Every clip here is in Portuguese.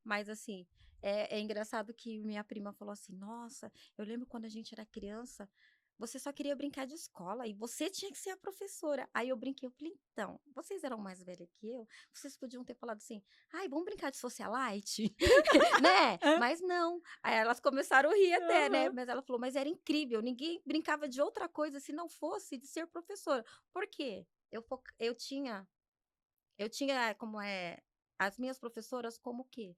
Mas, assim, é engraçado que minha prima falou assim: "Nossa, eu lembro quando a gente era criança, você só queria brincar de escola e você tinha que ser a professora". Aí eu brinquei, eu falei: "Então, vocês eram mais velha que eu, vocês podiam ter falado assim: 'Ai, vamos brincar de socialite?'", né. Hã? Mas não, aí elas começaram a rir até, né, Aham. mas ela falou: "Mas era incrível, ninguém brincava de outra coisa se não fosse de ser professora". Por quê? Eu tinha como é, as minhas professoras como o quê?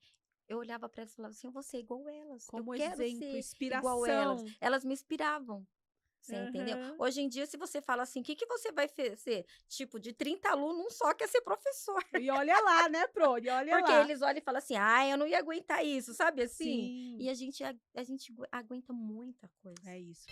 Eu olhava para elas e falava assim: "Eu vou ser igual elas, eu Como quero exemplo, ser igual elas". inspiração. Elas me inspiravam, você entendeu? Aham. Hoje em dia, se você fala assim: "Que você vai ser?", tipo, de 30 alunos, um só quer ser professor, E olha lá, né, Pro, e olha porque lá. eles olham e falam assim: "Ah, eu não ia aguentar isso", sabe assim? Sim, E a gente aguenta muita coisa. é isso.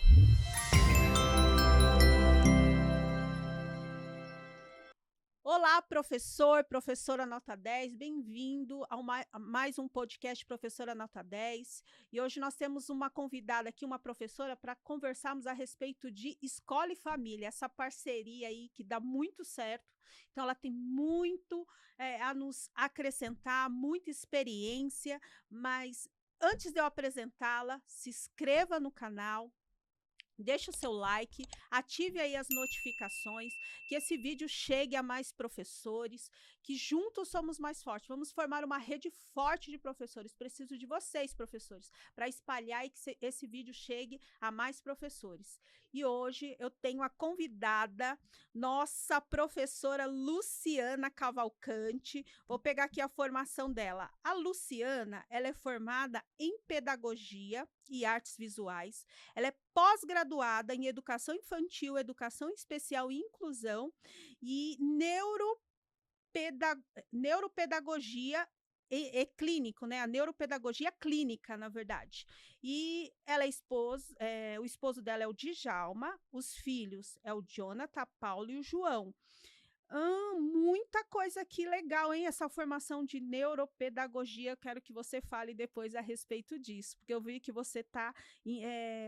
Olá, professor, professora nota 10, bem-vindo a mais um podcast Professora Nota 10. E hoje nós temos uma convidada aqui, uma professora, para conversarmos a respeito de escola e família, essa parceria aí que dá muito certo. Então, ela tem muito a nos acrescentar, muita experiência, mas antes de eu apresentá-la, se inscreva no canal. Deixe o seu like, ative aí as notificações, que esse vídeo chegue a mais professores, que juntos somos mais fortes. Vamos formar uma rede forte de professores. Preciso de vocês, professores, para espalhar e que esse vídeo chegue a mais professores. E hoje eu tenho a convidada, nossa professora Luciana Cavalcante. Vou pegar aqui a formação dela. A Luciana, ela é formada em Pedagogia e Artes Visuais. Ela é pós-graduada em Educação Infantil, Educação Especial e Inclusão e neuropedagogia clínico, né? A neuropedagogia clínica, na verdade. E ela o esposo dela é o Djalma, os filhos é o Jonathan, Paulo e o João. Muita coisa aqui legal, hein? Essa formação de neuropedagogia. Eu quero que você fale depois a respeito disso, porque eu vi que você está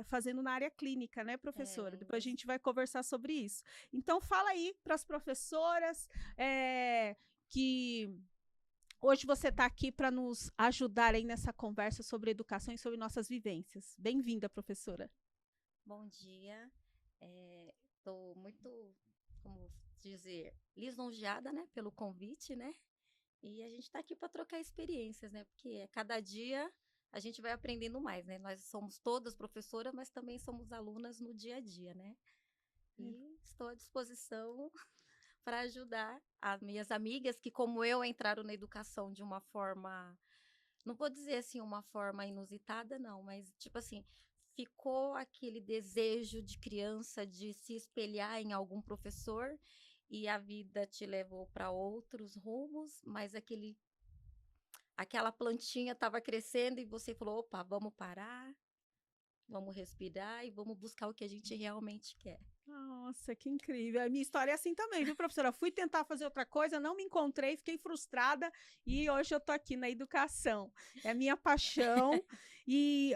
fazendo na área clínica, né, professora? É, Depois a gente vai conversar sobre isso. Então, fala aí para as professoras que hoje você está aqui para nos ajudar aí nessa conversa sobre educação e sobre nossas vivências. Bem-vinda, professora. bom dia. Estou muito, como dizer, lisonjeada, né, pelo convite, né? E a gente está aqui para trocar experiências, né? Porque a cada dia a gente vai aprendendo mais, né? Nós somos todas professoras, mas também somos alunas no dia a dia, né? E estou à disposição para ajudar as minhas amigas que, como eu, entraram na educação de uma forma, não vou dizer assim, uma forma inusitada, não, mas tipo assim, ficou aquele desejo de criança de se espelhar em algum professor e a vida te levou para outros rumos, mas aquela plantinha estava crescendo e você falou: "Opa, vamos parar, vamos respirar e vamos buscar o que a gente realmente quer". Nossa, que incrível. A minha história é assim também, viu, professora? Fui tentar fazer outra coisa, não me encontrei, fiquei frustrada e hoje eu estou aqui na educação. É a minha paixão. E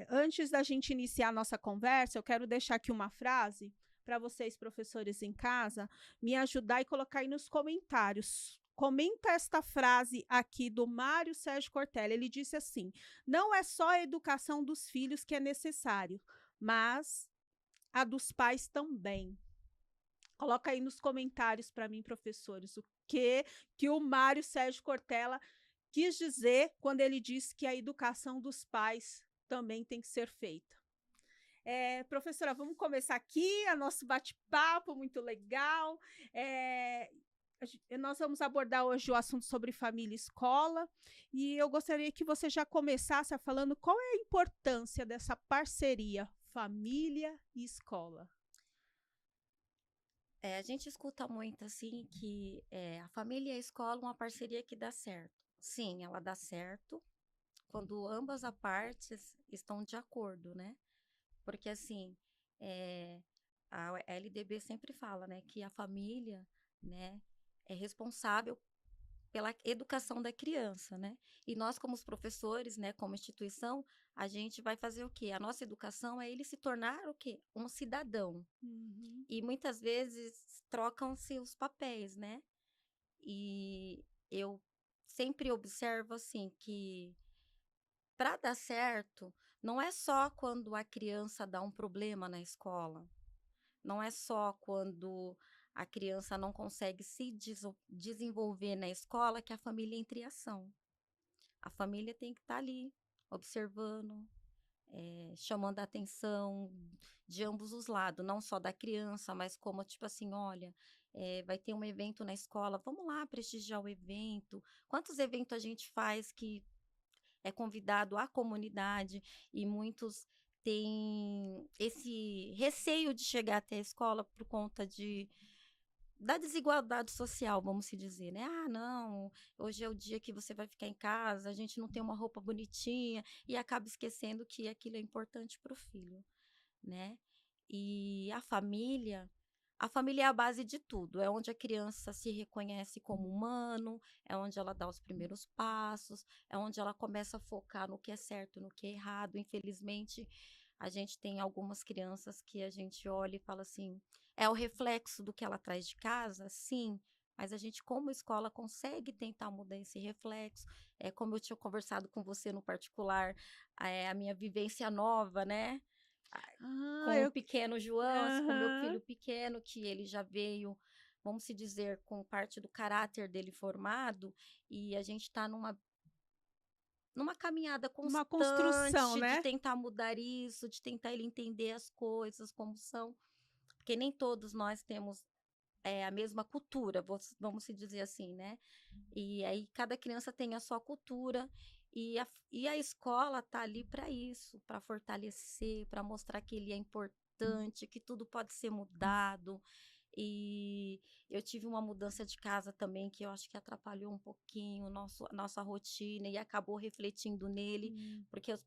antes da gente iniciar a nossa conversa, eu quero deixar aqui uma frase para vocês, professores em casa, me ajudar e colocar aí nos comentários. Comenta esta frase aqui do Mário Sérgio Cortella. Ele disse assim: não é só a educação dos filhos que é necessário, mas a dos pais também. Coloca aí nos comentários para mim, professores, o que o Mário Sérgio Cortella quis dizer quando ele disse que a educação dos pais também tem que ser feita. Professora, vamos começar aqui a nosso bate-papo muito legal. Nós vamos abordar hoje o assunto sobre família e escola, e eu gostaria que você já começasse falando qual é a importância dessa parceria família e escola. A gente escuta muito assim que a família e a escola uma parceria que dá certo. Sim, ela dá certo quando ambas as partes estão de acordo, né? Porque assim, eh, a LDB sempre fala, né, que a família, né, é responsável pela educação da criança, né? E nós, como os professores, né, como instituição, a gente vai fazer o quê? A nossa educação é ele se tornar o quê? Um cidadão. Uhum. E muitas vezes trocam-se os papéis, né? E eu sempre observo, assim, que para dar certo, não é só quando a criança dá um problema na escola, não é só quando a criança não consegue se desenvolver na escola que a família entra em ação. A família tem que estar ali, observando, chamando a atenção de ambos os lados, não só da criança, mas como, tipo assim, olha, vai ter um evento na escola, vamos lá prestigiar o evento. Quantos eventos a gente faz que é convidado a comunidade e muitos têm esse receio de chegar até a escola por conta da desigualdade social, vamos se dizer, né? Ah, não, hoje é o dia que você vai ficar em casa, a gente não tem uma roupa bonitinha e acaba esquecendo que aquilo é importante para o filho, né? E a família é a base de tudo, é onde a criança se reconhece como humano, é onde ela dá os primeiros passos, é onde ela começa a focar no que é certo, no que é errado. Infelizmente, a gente tem algumas crianças que a gente olha e fala assim, é o reflexo do que ela traz de casa? Sim, mas a gente, como escola, consegue tentar mudar esse reflexo. É como eu tinha conversado com você no particular, a minha vivência nova, né? Ah, Com o eu. pequeno João, assim, com o meu Aham. filho pequeno, que ele já veio, vamos se dizer, com parte do caráter dele formado, e a gente está numa caminhada Uma construção, constante de né? tentar mudar isso, de tentar ele entender as coisas como são, porque nem todos nós temos a mesma cultura, vamos se dizer assim, né? E aí cada criança tem a sua cultura e a escola tá ali para isso, para fortalecer, para mostrar que ele é importante, que tudo pode ser mudado. E eu tive uma mudança de casa também que eu acho que atrapalhou um pouquinho a nossa rotina e acabou refletindo nele, Hum. porque as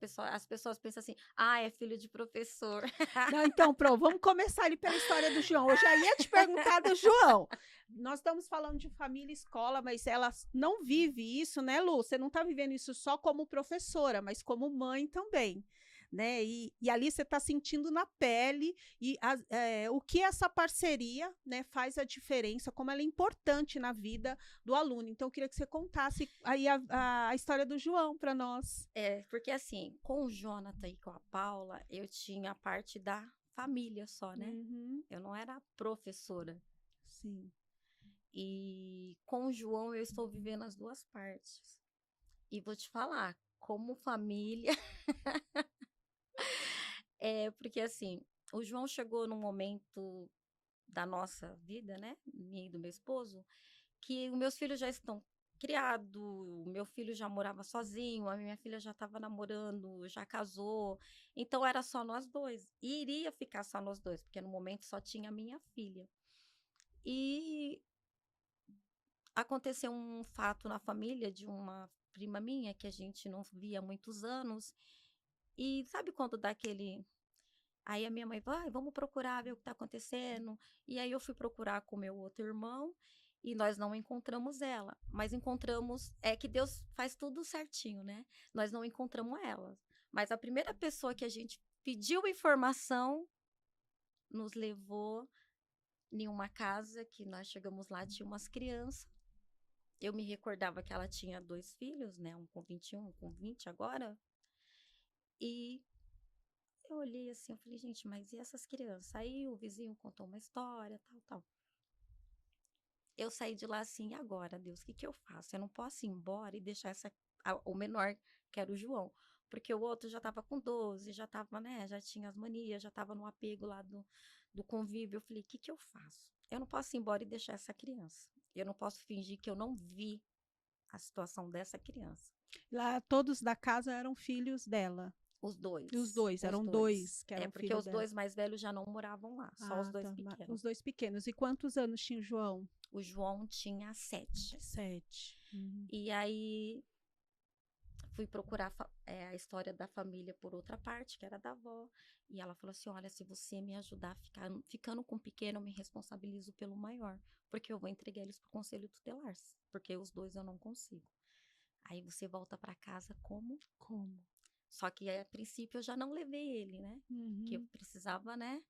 pessoas pensam assim: ah, é filho de professor. Não, então, pronto, vamos começar ali pela história do João. Eu já ia te perguntar do João. Nós estamos falando de família e escola, mas ela não vive isso, né, Lu? Você não está vivendo isso só como professora, mas como mãe também, né? E ali você está sentindo na pele o que essa parceria, né, faz a diferença, como ela é importante na vida do aluno. Então, eu queria que você contasse aí a história do João para nós. É, porque assim, com o Jonathan e com a Paula, eu tinha a parte da família só, né? Uhum, Eu não era professora. sim. E com o João eu estou vivendo as duas partes. E vou te falar, como família, porque assim, o João chegou num momento da nossa vida, né? Minha e do meu esposo, que os meus filhos já estão criados, o meu filho já morava sozinho, a minha filha já estava namorando, já casou. Então era só nós dois. E iria ficar só nós dois, porque no momento só tinha a minha filha. E aconteceu um fato na família de uma prima minha que a gente não via há muitos anos. E sabe quando dá aquele. Aí a minha mãe vai, vamos procurar ver o que está acontecendo. E aí eu fui procurar com o meu outro irmão e nós não encontramos ela. Mas encontramos, é que Deus faz tudo certinho, né? Nós não encontramos ela. Mas a primeira pessoa que a gente pediu informação nos levou em uma casa que nós chegamos lá, tinha umas crianças. Eu me recordava que ela tinha dois filhos, né? Um com 21, um com 20 agora. E eu olhei assim, eu falei, gente, mas e essas crianças? Aí o vizinho contou uma história, tal, tal. Eu saí de lá assim, e agora, Deus, o que que eu faço? Eu não posso ir embora e deixar o menor, que era o João, porque o outro já estava com 12, já estava, né, já tinha as manias, já estava no apego lá do convívio. Eu falei, o que que eu faço? Eu não posso ir embora e deixar essa criança. Eu não posso fingir que eu não vi a situação dessa criança. Lá todos da casa eram filhos dela. Os E os dois, dois, os eram dois. dois que É eram porque filhos os dela. dois mais velhos já não moravam lá, só os Ah, dois tá. pequenos. Os dois pequenos. E quantos anos tinha o João? O João tinha 7. 7. Uhum. E aí fui procurar a história da família por outra parte, que era da avó. E ela falou assim: olha, se você me ajudar ficando com o pequeno, eu me responsabilizo pelo maior, porque eu vou entregar eles para o conselho tutelar, porque os dois eu não consigo. Aí você volta para casa como? Como? Só que a princípio eu já não levei ele, né? Que eu Uhum. precisava, né?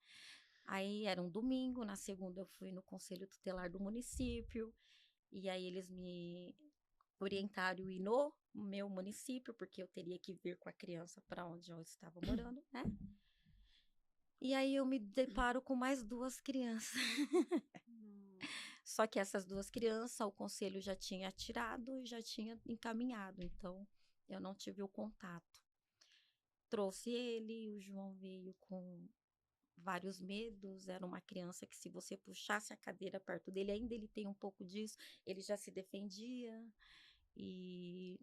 Aí era um domingo, na segunda eu fui no conselho tutelar do município, e aí orientaram ir no meu município, porque eu teria que vir com a criança para onde eu estava morando, né? E aí eu me deparo com mais 2 crianças. Só que essas 2 crianças, o conselho já tinha tirado e já tinha encaminhado, então eu não tive o contato. Trouxe ele, o João veio com vários medos, era uma criança que se você puxasse a cadeira perto dele, ainda ele tem um pouco disso, ele já se defendia, e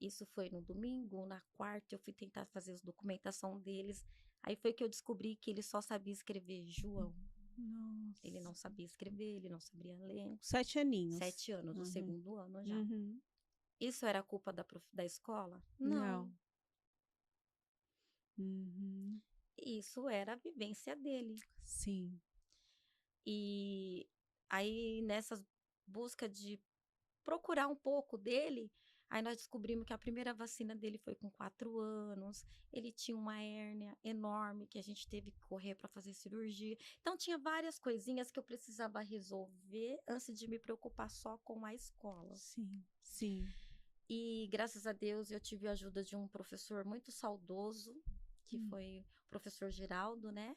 isso foi no domingo. Na quarta eu fui tentar fazer a documentação deles, aí foi que eu descobri que ele só sabia escrever João. Ele não Nossa. sabia escrever, ele não sabia ler. 7 aninhos. 7 anos, no segundo ano já. Uhum. Isso era culpa da escola? Não. Não. Uhum. Isso era a vivência dele. Sim. E aí, nessas busca de procurar um pouco dele, aí nós descobrimos que a primeira vacina dele foi com 4 anos. Ele tinha uma hérnia enorme que a gente teve que correr para fazer cirurgia. Então, tinha várias coisinhas que eu precisava resolver antes de me preocupar só com a escola. Sim, sim. E, graças a Deus, eu tive a ajuda de um professor muito saudoso, que foi o professor Geraldo, né?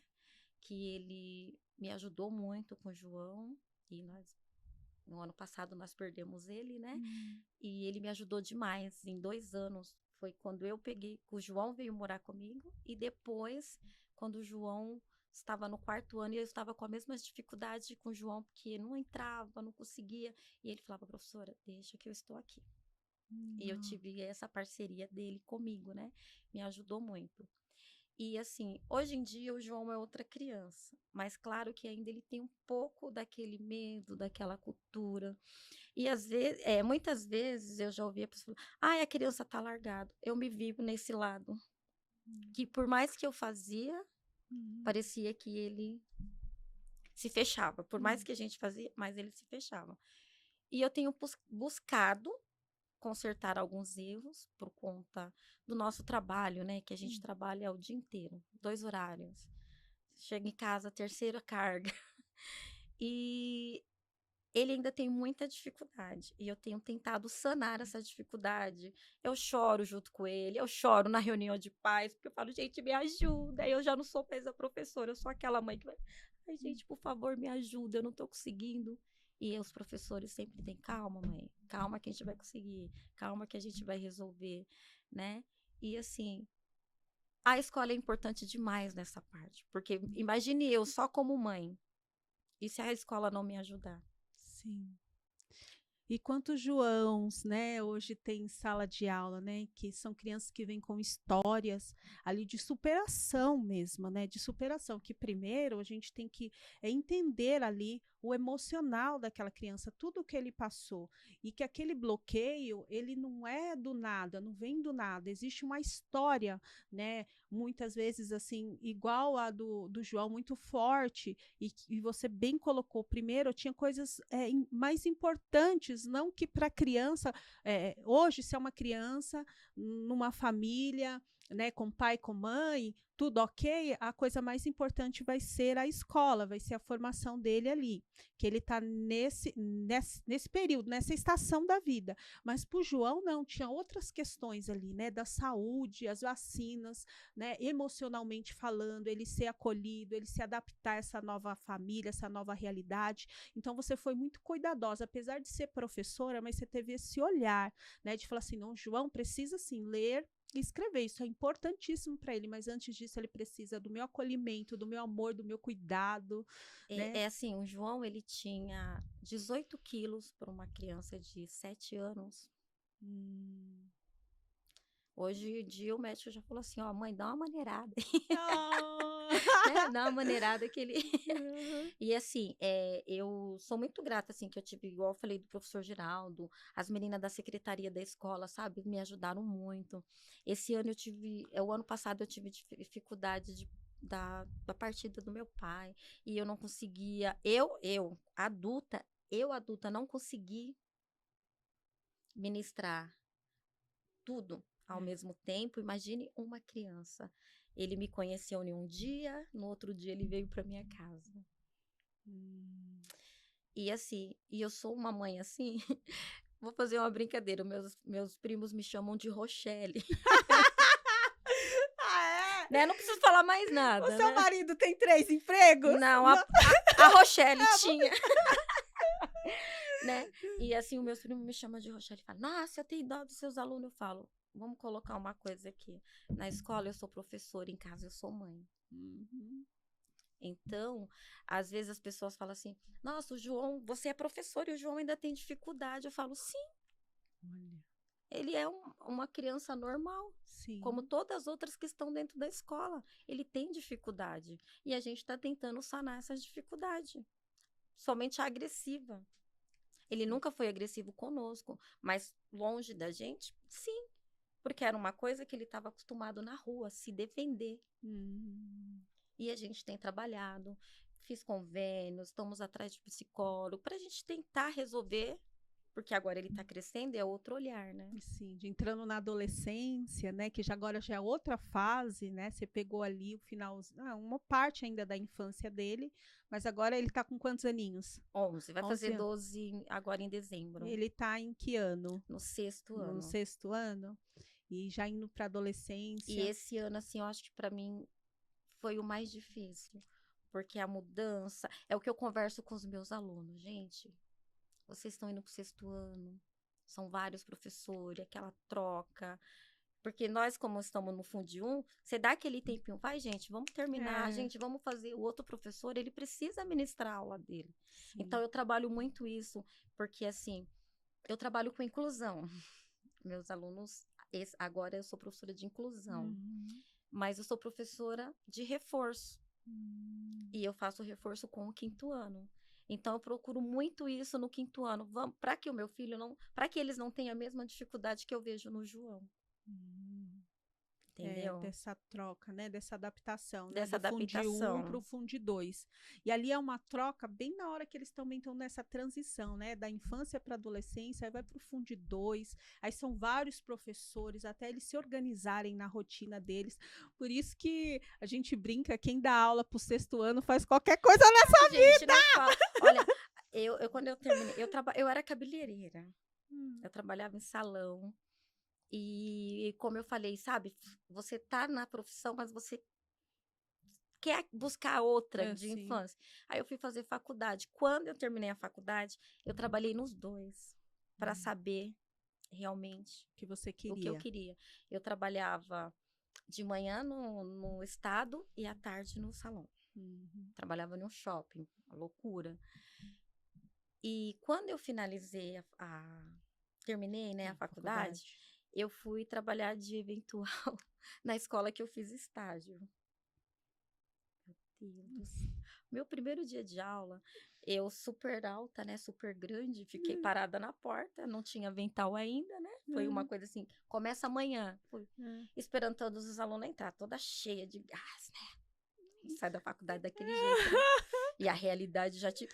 Que ele me ajudou muito com o João. E no ano passado, nós perdemos ele, né? E ele me ajudou demais. Em 2 anos, foi quando eu peguei, o João veio morar comigo. E depois, quando o João estava no 4º ano, e eu estava com a mesma dificuldade com o João, porque não entrava, não conseguia. E ele falava, professora, deixa que eu estou aqui. E eu tive essa parceria dele comigo, né? Me ajudou muito. E assim, hoje em dia o João é outra criança, mas claro que ainda ele tem um pouco daquele medo, daquela cultura. E às vezes, muitas vezes eu já ouvi a pessoa falar, ai, a criança tá largada. Eu me vivo nesse lado. Que por mais que eu fazia, parecia que ele se fechava. Por mais que a gente fazia, mas ele se fechava. E eu tenho buscado consertar alguns erros por conta do nosso trabalho, né? Que a gente trabalha o dia inteiro, 2 horários. Chega em casa, 3ª carga. E ele ainda tem muita dificuldade. E eu tenho tentado sanar essa dificuldade. Eu choro junto com ele, eu choro na reunião de pais, porque eu falo, gente, me ajuda. Eu já não sou mais a professora, eu sou aquela mãe que vai, ai, gente, por favor, me ajuda, eu não tô conseguindo. E os professores sempre têm, calma, mãe, calma que a gente vai conseguir, calma que a gente vai resolver, né? E assim, a escola é importante demais nessa parte, porque imagine eu só como mãe, e se a escola não me ajudar? Sim. E quantos Joãos, né, hoje tem sala de aula, né, que são crianças que vêm com histórias ali de superação mesmo, né, de superação, que primeiro a gente tem que entender ali o emocional daquela criança, tudo que ele passou, e que aquele bloqueio, ele não é do nada, não vem do nada, existe uma história, né, muitas vezes assim, igual a do João, muito forte, e você bem colocou, primeiro tinha coisas mais importantes, não que para a criança, hoje se é uma criança numa família, né, com pai, com mãe, tudo ok, a coisa mais importante vai ser a escola, vai ser a formação dele ali, que ele está nesse período, nessa estação da vida. Mas para o João não, tinha outras questões ali, né, da saúde, as vacinas, né, emocionalmente falando, ele ser acolhido, ele se adaptar a essa nova família, essa nova realidade. Então você foi muito cuidadosa, apesar de ser professora, mas você teve esse olhar, né, de falar assim, não, João precisa sim ler e escrever, isso é importantíssimo para ele, mas antes disso ele precisa do meu acolhimento, do meu amor, do meu cuidado, né? É assim, o João, ele tinha 18 quilos para uma criança de 7 anos. Hoje em dia o médico já falou assim, ó, mãe, dá uma maneirada. Né? Dá uma maneirada que ele... E assim, eu sou muito grata, assim, que eu tive, igual eu falei do professor Geraldo, as meninas da secretaria da escola, sabe, me ajudaram muito. Esse ano o ano passado eu tive dificuldade da partida do meu pai, e eu não conseguia, adulta, não consegui ministrar tudo ao mesmo tempo. Imagine uma criança. Ele me conheceu em um dia, no outro dia ele veio para minha casa. E assim, e eu sou uma mãe assim, Vou fazer uma brincadeira. Meus primos me chamam de Rochelle. Ah, é? Né? Não preciso falar mais O nada, seu né? marido tem 3 empregos? Não, a Rochelle tinha. Né? E assim, os meus primos me chamam de Rochelle e falam, nossa, eu tenho dó dos seus alunos. Eu falo, vamos colocar uma coisa aqui. Na escola eu sou professora, em casa eu sou mãe. Uhum. Então, às vezes as pessoas falam assim, nossa, o João, você é professor e o João ainda tem dificuldade. Eu falo, sim, Olha, ele é uma criança normal, sim. como todas as outras que estão dentro da escola. Ele tem dificuldade. E a gente está tentando sanar essas dificuldades. Somente a agressiva. Ele nunca foi agressivo conosco, mas longe da gente, sim. Porque era uma coisa que ele estava acostumado na rua, se defender. E a gente tem trabalhado, fiz convênios, estamos atrás de psicólogo, para a gente tentar resolver, porque agora ele está crescendo e é outro olhar, né? Sim, de entrando na adolescência, né? Que já agora já é outra fase, né? Você pegou ali o final, uma parte ainda da infância dele, mas agora ele tá com quantos aninhos? 11, vai 11 fazer anos. 12 agora em dezembro, Ele tá em que ano? no 6º No ano. 6º ano? E já indo para E adolescência. esse ano, assim, eu acho que para mim foi o mais difícil, porque a mudança é o que eu converso com os meus alunos. Gente, vocês estão indo para o 6º ano, são vários professores, aquela troca. Porque nós, como estamos no Fundi 1, você dá aquele tempinho, vai, gente, vamos terminar, É. gente, vamos fazer. O outro professor, ele precisa ministrar a aula dele. Sim. Então, eu trabalho muito isso, porque, assim, eu trabalho com inclusão. Meus alunos, agora eu sou professora de inclusão, Uhum. mas eu sou professora de reforço. E eu faço reforço com o 5º ano. Então, eu procuro muito isso no 5º ano, para que o meu filho não, para que eles não tenham a mesma dificuldade que eu vejo no João. Entendeu? Dessa troca, né? Dessa adaptação, Dessa né? Do Fundi 1 adaptação. para o Fundi 2. E ali é uma troca bem na hora que eles também estão nessa transição, né? Da infância para a adolescência, aí vai para o Fundi 2, aí são vários professores, até eles se organizarem na rotina deles. Por isso que a gente brinca, quem dá aula para o 6º ano faz qualquer coisa nessa Gente, não fala. Olha, eu quando eu terminei, eu era cabeleireira. Eu trabalhava em salão. E como eu falei, sabe, você tá na profissão, mas você quer buscar outra de sim. infância. Aí eu fui fazer faculdade. Quando eu terminei a faculdade, eu trabalhei nos dois para saber realmente que você o que eu queria. queria. Eu trabalhava de manhã no estado e à tarde no salão. Trabalhava no shopping, uma loucura. E quando eu finalizei terminei, né, a faculdade, eu fui trabalhar de eventual na escola que eu fiz estágio. Meu Deus. Meu primeiro dia de aula, eu super alta, né, super grande, fiquei parada na porta, não tinha avental ainda, né? Foi uma coisa assim, começa amanhã. Fui esperando todos os alunos entrar, toda cheia de gás, né? Sai da faculdade daquele jeito, né? E a realidade já te...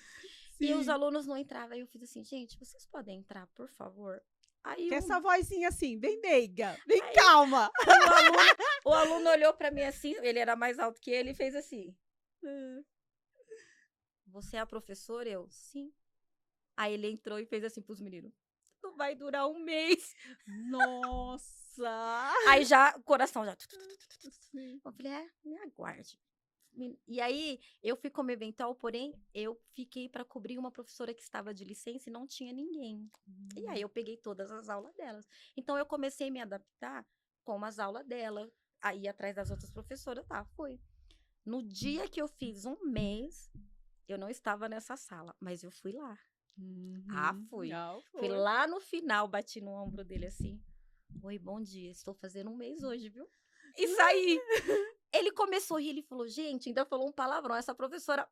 E os alunos não entravam, aí eu fiz assim, gente, vocês podem entrar, por favor? Aí que essa vozinha assim, bem meiga, bem aí, calma. O aluno olhou pra mim assim, ele era mais alto que ele e fez assim. Você é a professora? Eu, sim. Aí ele entrou e fez assim pros meninos. Não vai durar um mês. Nossa! Aí já, o coração já... Sim. Eu falei, me aguarde. E aí, eu fui como eventual, porém, eu fiquei para cobrir uma professora que estava de licença e não tinha ninguém. E aí, eu peguei todas as aulas delas. Então, eu comecei a me adaptar com as aulas dela, aí atrás das outras professoras, fui. No dia que eu fiz um mês, eu não estava nessa sala, mas eu fui lá. Fui. Fui lá no final, bati no ombro dele assim. Oi, bom dia, estou fazendo um mês hoje, viu? E saí. Ele começou a rir, ele falou, gente, ainda falou um palavrão, essa professora,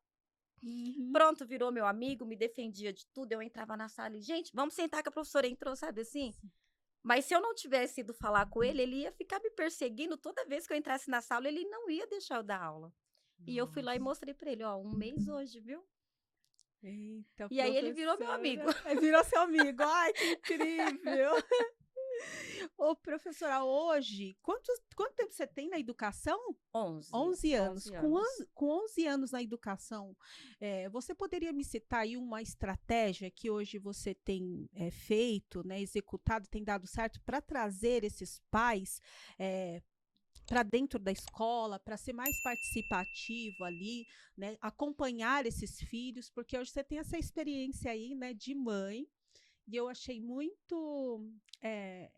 pronto, virou meu amigo, me defendia de tudo, eu entrava na sala e, gente, vamos sentar que a professora entrou, sabe assim? Mas se eu não tivesse ido falar com ele, ele ia ficar me perseguindo, toda vez que eu entrasse na sala, ele não ia deixar eu dar aula. E eu fui lá e mostrei pra ele, um mês hoje, viu? Eita, e aí ele virou meu amigo. Virou seu amigo, ai, que incrível! Ô, professora, hoje, quanto tempo você tem na educação? 11. 11 anos. 11 Com, anos. com 11 anos na educação, você poderia me citar aí uma estratégia que hoje você tem feito, né, executado, tem dado certo para trazer esses pais para dentro da escola, para ser mais participativo ali, né, acompanhar esses filhos, porque hoje você tem essa experiência aí, né, de mãe, e eu achei muito,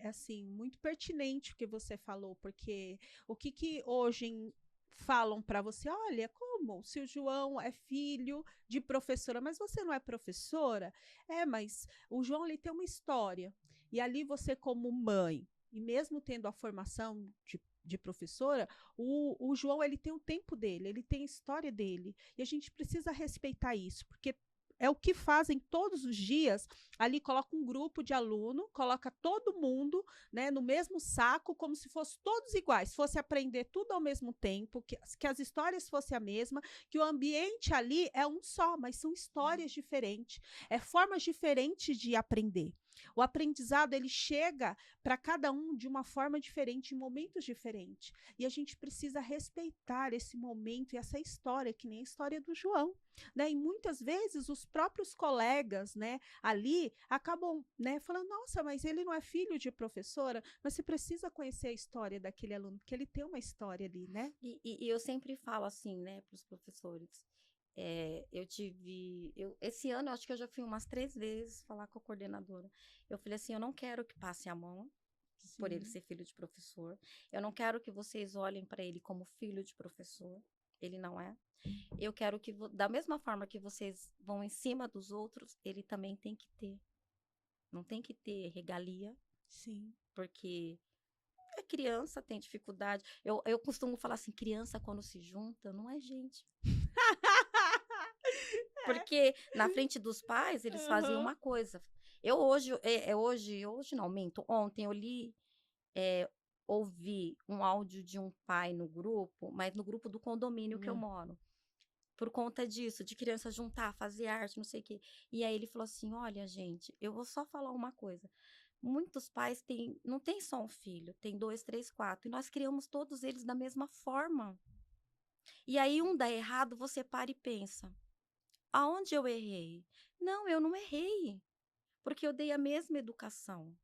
assim, muito pertinente o que você falou, porque o que hoje falam para você, olha, como se o João é filho de professora, mas você não é professora? Mas o João ele tem uma história, e ali você como mãe, e mesmo tendo a formação de professora, o João ele tem o tempo dele, ele tem a história dele, e a gente precisa respeitar isso, porque é o que fazem todos os dias. Ali coloca um grupo de aluno, coloca todo mundo, né, no mesmo saco, como se fossem todos iguais, fosse aprender tudo ao mesmo tempo, que as histórias fossem a mesma, que o ambiente ali é um só, mas são histórias diferentes, formas diferentes de aprender. O aprendizado ele chega para cada um de uma forma diferente, em momentos diferentes. E a gente precisa respeitar esse momento e essa história, que nem a história do João. Né? E muitas vezes os próprios colegas, né, ali acabam, né, falando, nossa, mas ele não é filho de professora, mas você precisa conhecer a história daquele aluno, porque ele tem uma história ali, né? E eu sempre falo assim, né, para os professores. Esse ano, eu acho que eu já fui umas 3 vezes falar com a coordenadora. Eu falei assim, eu não quero que passe a mão por ele ser filho de professor. Eu não quero que vocês olhem para ele como filho de professor. Ele não é. Eu quero que, da mesma forma que vocês vão em cima dos outros, ele também tem que ter. Não tem que ter regalia. Sim. Porque a criança tem dificuldade. Eu costumo falar assim, criança quando se junta, não é gente. Porque na frente dos pais, eles faziam uma coisa. Eu hoje não, minto. Ontem eu ouvi um áudio de um pai no grupo, mas no grupo do condomínio que eu moro. Por conta disso, de criança juntar, fazer arte, não sei o quê. E aí ele falou assim, olha, gente, eu vou só falar uma coisa. Muitos pais não tem só um filho, tem 2, 3, 4. E nós criamos todos eles da mesma forma. E aí um dá errado, você para e pensa, aonde eu errei? Não, eu não errei, porque eu dei a mesma educação.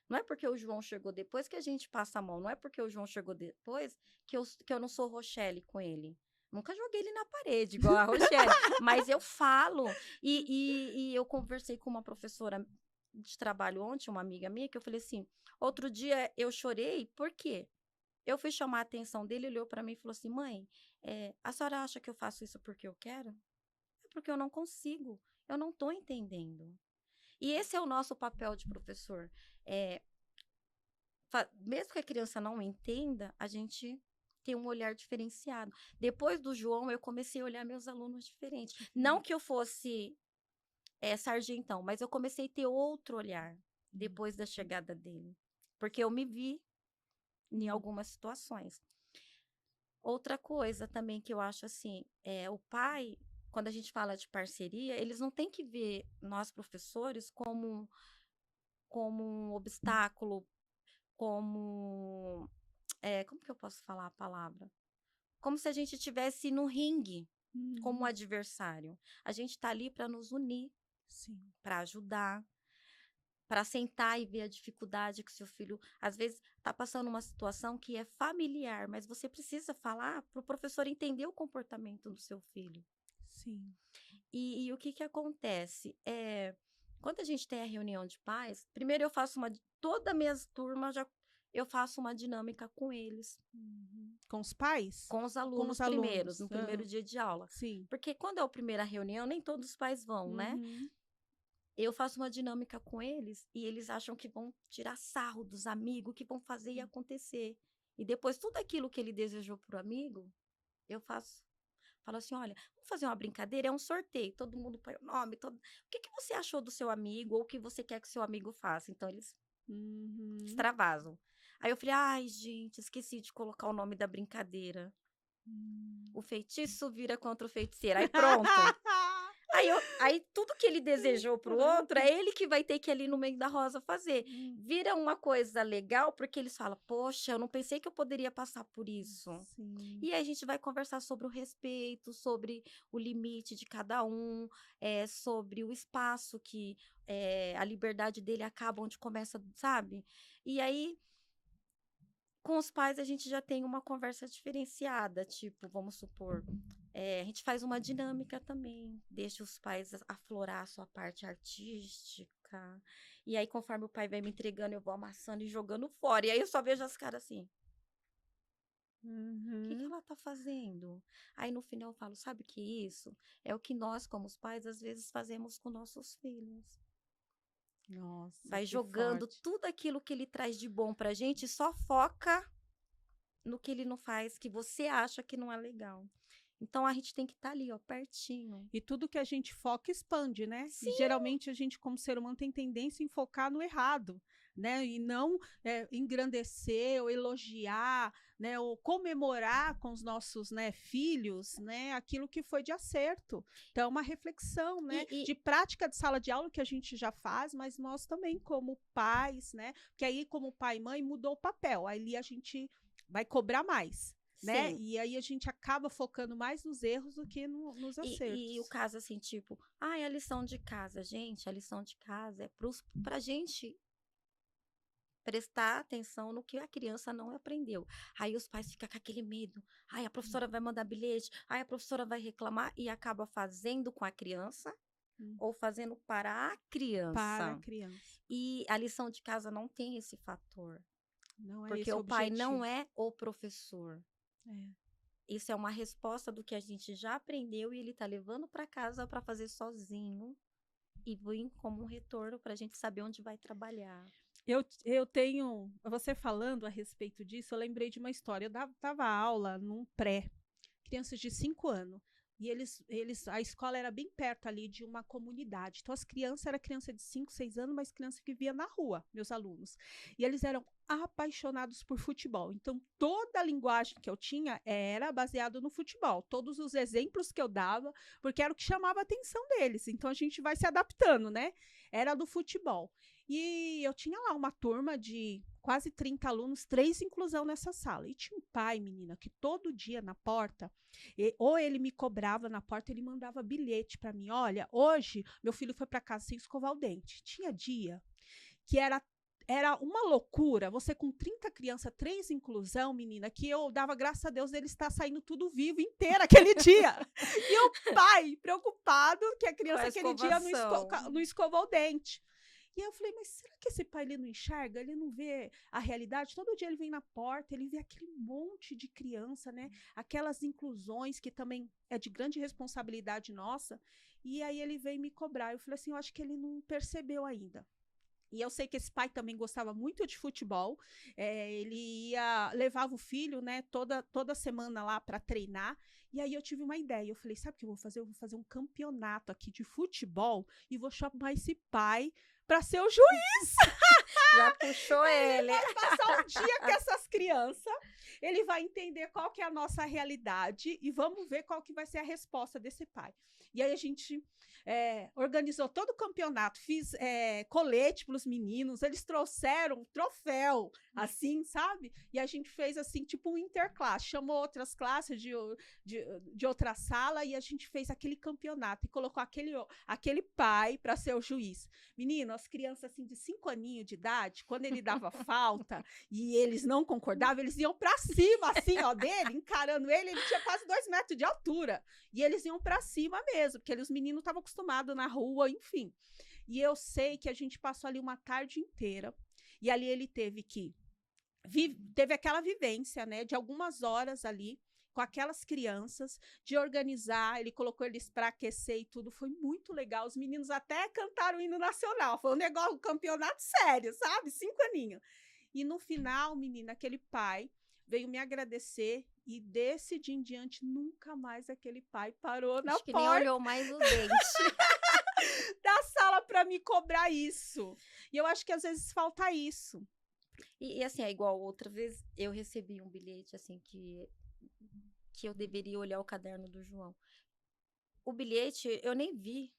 Não é porque o João chegou depois que a gente passa a mão. Não é porque o João chegou depois que eu não sou Rochelle com ele. Nunca joguei ele na parede, igual a Rochelle. Mas eu falo. E eu conversei com uma professora de trabalho ontem, uma amiga minha, que eu falei assim, outro dia eu chorei, por quê? Eu fui chamar a atenção dele, ele olhou para mim e falou assim, mãe, a senhora acha que eu faço isso porque eu quero? É porque eu não consigo. Eu não estou entendendo. E esse é o nosso papel de professor. Mesmo que a criança não entenda, a gente tem um olhar diferenciado. Depois do João, eu comecei a olhar meus alunos diferentes. Não que eu fosse sargentão, mas eu comecei a ter outro olhar depois da chegada dele. Porque eu me vi em algumas situações. Outra coisa também que eu acho assim, o pai, quando a gente fala de parceria, eles não têm que ver nós professores como um obstáculo, como que eu posso falar a palavra? Como se a gente estivesse no ringue, como adversário. A gente está ali para nos unir, para ajudar, para sentar e ver a dificuldade que seu filho, às vezes, está passando uma situação que é familiar, mas você precisa falar para o professor entender o comportamento do seu filho. Sim. E o que acontece? Quando a gente tem a reunião de pais, primeiro eu faço toda a minha turma eu faço uma dinâmica com eles. Com os pais? Com os alunos primeiros, no primeiro dia de aula. Sim. Porque quando é a primeira reunião, nem todos os pais vão, né? Eu faço uma dinâmica com eles e eles acham que vão tirar sarro dos amigos, que vão fazer e acontecer. E depois, tudo aquilo que ele desejou pro amigo, eu faço. Falo assim, olha, vamos fazer uma brincadeira, é um sorteio, todo mundo põe o nome, o que você achou do seu amigo ou o que você quer que seu amigo faça? Então, eles extravasam. Aí eu falei, ai, gente, esqueci de colocar o nome da brincadeira. O feitiço vira contra o feiticeiro. Aí pronto. Aí tudo que ele desejou pro outro, é ele que vai ter que ir ali no meio da rosa fazer. Vira uma coisa legal, porque eles falam, poxa, eu não pensei que eu poderia passar por isso. Sim. E aí a gente vai conversar sobre o respeito, sobre o limite de cada um, sobre o espaço que a liberdade dele acaba onde começa, sabe? E aí, com os pais, a gente já tem uma conversa diferenciada, tipo, vamos supor, a gente faz uma dinâmica também, deixa os pais aflorar a sua parte artística, e aí conforme o pai vai me entregando, eu vou amassando e jogando fora, e aí eu só vejo as caras assim, o que que ela tá fazendo? Aí no final eu falo, sabe o que é isso? É o que nós, como os pais, às vezes fazemos com nossos filhos. Nossa, Vai que jogando forte. tudo aquilo que ele traz de bom pra gente e só foca no que ele não faz, que você acha que não é legal. Então a gente tem que estar ali, ó, pertinho. E tudo que a gente foca expande, né? E Sim, geralmente a gente, como ser humano, tem tendência em focar no errado, né? E não engrandecer ou elogiar, né? Ou comemorar com os nossos, né, filhos, né? Aquilo que foi de acerto. Então, é uma reflexão, né? e De prática de sala de aula que a gente já faz, mas nós também, como pais, né? Porque aí, como pai e mãe, mudou o papel. Aí a gente vai cobrar mais. Né? sim. E aí a gente acaba focando mais nos erros do que nos E o acertos. caso assim, tipo, é a lição de casa, gente, a lição de casa é pra gente prestar atenção no que a criança não aprendeu. Aí os pais ficam com aquele medo. Ai, a professora vai mandar bilhete, ai, a professora vai reclamar e acaba fazendo com a criança Hum, ou fazendo para a Para a criança. criança. E a lição de casa não tem esse fator, Não é porque esse o o pai não objetivo. é o professor. É. Isso é uma resposta do que a gente já aprendeu e ele tá levando para casa para fazer sozinho e vir como um retorno para a gente saber onde vai trabalhar. Eu tenho, você falando a respeito disso, eu lembrei de uma história. Eu dava aula num pré, crianças de 5 anos. E a escola era bem perto ali de uma comunidade. Então, as crianças eram criança de 5, 6 anos, mas criança que vivia na rua, meus alunos. E eles eram apaixonados por futebol. Então, toda a linguagem que eu tinha era baseada no futebol. Todos os exemplos que eu dava, porque era o que chamava a atenção deles. Então, a gente vai se adaptando, né? Era do futebol. E eu tinha lá uma turma de quase 30 alunos, 3 inclusão nessa sala. E tinha um pai, menina, que todo dia na porta, ou ele me cobrava na porta, ele mandava bilhete para mim. Olha, hoje meu filho foi para casa sem escovar o dente. Tinha dia que era uma loucura, você com 30 crianças, 3 inclusão, menina, que eu dava graças a Deus ele está saindo tudo vivo inteiro aquele dia. E o pai preocupado que a Com criança a aquele dia escovação. não escovou o dente. E eu falei, mas será que esse pai ele não enxerga? Ele não vê a realidade? Todo dia ele vem na porta, ele vê aquele monte de criança, né? Aquelas inclusões que também é de grande responsabilidade nossa. E aí ele veio me cobrar. Eu falei assim, eu acho que ele não percebeu ainda. E eu sei que esse pai também gostava muito de futebol. Ele levava o filho, né, toda semana lá para treinar. E aí eu tive uma ideia. Eu falei, sabe o que eu vou fazer? Eu vou fazer um campeonato aqui de futebol e vou chamar esse pai para ser o juiz. Já puxou ele. Vai passar um dia com essas crianças. Ele vai entender qual que é a nossa realidade e vamos ver qual que vai ser a resposta desse pai. E aí a gente organizou todo o campeonato, fiz colete para os meninos, eles trouxeram um troféu, assim, sabe? E a gente fez assim, tipo um interclasse, chamou outras classes de outra sala e a gente fez aquele campeonato e colocou aquele pai para ser o juiz. Menino, as crianças assim de 5 aninhos de idade, quando ele dava falta e eles não concordavam, eles iam para cima, assim, ó, dele, encarando ele tinha quase 2 metros de altura. E eles iam para cima mesmo, porque os meninos estavam acostumados na rua, enfim. E eu sei que a gente passou ali uma tarde inteira, e ali ele teve aquela vivência, né, de algumas horas ali, com aquelas crianças, de organizar, ele colocou eles para aquecer e tudo, foi muito legal, os meninos até cantaram o hino nacional, foi um campeonato sério, sabe, 5 aninhos. E no final, menina, aquele pai veio me agradecer e desse dia em diante, nunca mais aquele pai parou na Acho que nem porta olhou mais os dentes. da sala para me cobrar isso. E eu acho que às vezes falta isso. E assim, é igual outra vez eu recebi um bilhete assim que eu deveria olhar o caderno do João. o bilhete, eu nem vi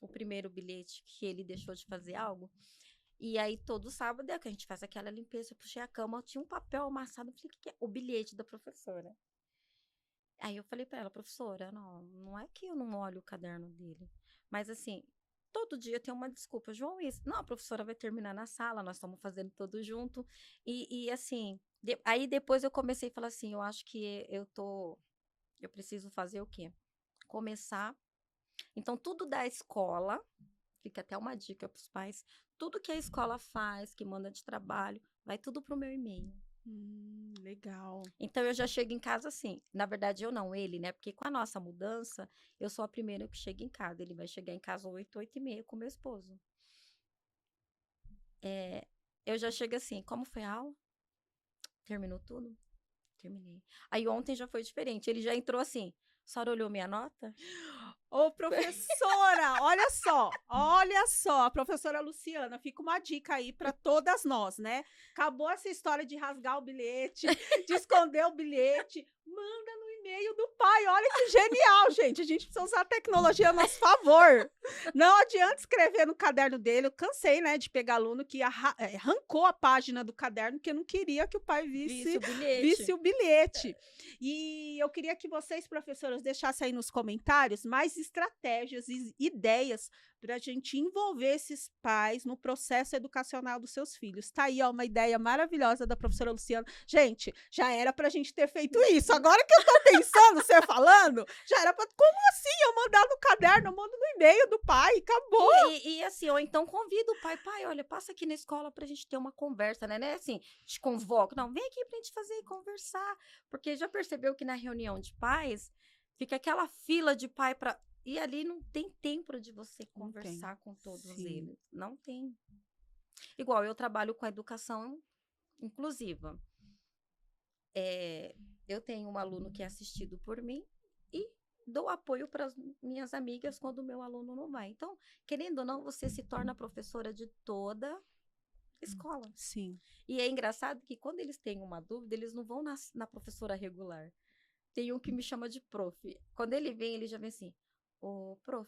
o primeiro bilhete que ele deixou de fazer algo. E aí, todo sábado é que a gente faz aquela limpeza. Eu puxei a cama, tinha um papel amassado. Eu falei, o que é? O bilhete da professora. Aí eu falei pra ela, professora, não é que eu não olho o caderno dele. Mas assim, todo dia tem uma desculpa. João, isso. Não, a professora vai terminar na sala, nós estamos fazendo tudo junto. E assim, aí depois eu comecei a falar assim, eu acho que eu preciso fazer o quê? Começar. Então, tudo da escola, fica até uma dica para os pais, tudo que a escola faz, que manda de trabalho, vai tudo pro meu e-mail. Legal. Então, eu já chego em casa assim. Na verdade, eu não, ele, né? Porque com a nossa mudança, eu sou a primeira que chega em casa. Ele vai chegar em casa 8h30 com meu esposo. Eu já chego assim, como foi a aula? Terminou tudo? Terminei. Aí ontem já foi diferente. Ele já entrou assim, a senhora olhou minha nota? Ô, professora, olha só, a professora Luciana, fica uma dica aí para todas nós, né? Acabou essa história de rasgar o bilhete, de esconder o bilhete, manda no e-mail do pai. Olha que genial, gente. A gente precisa usar a tecnologia a nosso favor. Não adianta escrever no caderno dele. Eu cansei, né, de pegar aluno que arrancou a página do caderno porque não queria que o pai Visse o visse bilhete. o bilhete. E eu queria que vocês, professoras, deixassem aí nos comentários mais estratégias e ideias para a gente envolver esses pais no processo educacional dos seus filhos. Tá aí, ó, uma ideia maravilhosa da professora Luciana. Gente, já era para a gente ter feito isso. Agora que eu tô pensando, você falando, já era para... Como assim? Eu mandar no caderno, eu mando no e-mail do pai, acabou. E assim, ou então convida o pai, olha, passa aqui na escola pra gente ter uma conversa, né? Não é assim, te convoco. Não, vem aqui pra gente fazer e conversar. Porque já percebeu que na reunião de pais, fica aquela fila de pai pra... E ali não tem tempo de você conversar com todos eles. Não tem. Igual eu trabalho com a educação inclusiva. Eu tenho um aluno que é assistido por mim e dou apoio para as minhas amigas quando o meu aluno não vai. Então, querendo ou não, você se torna professora de toda escola. Sim. E é engraçado que quando eles têm uma dúvida, eles não vão na professora regular. Tem um que me chama de prof. Quando ele vem, ele já vem assim, ô, prof,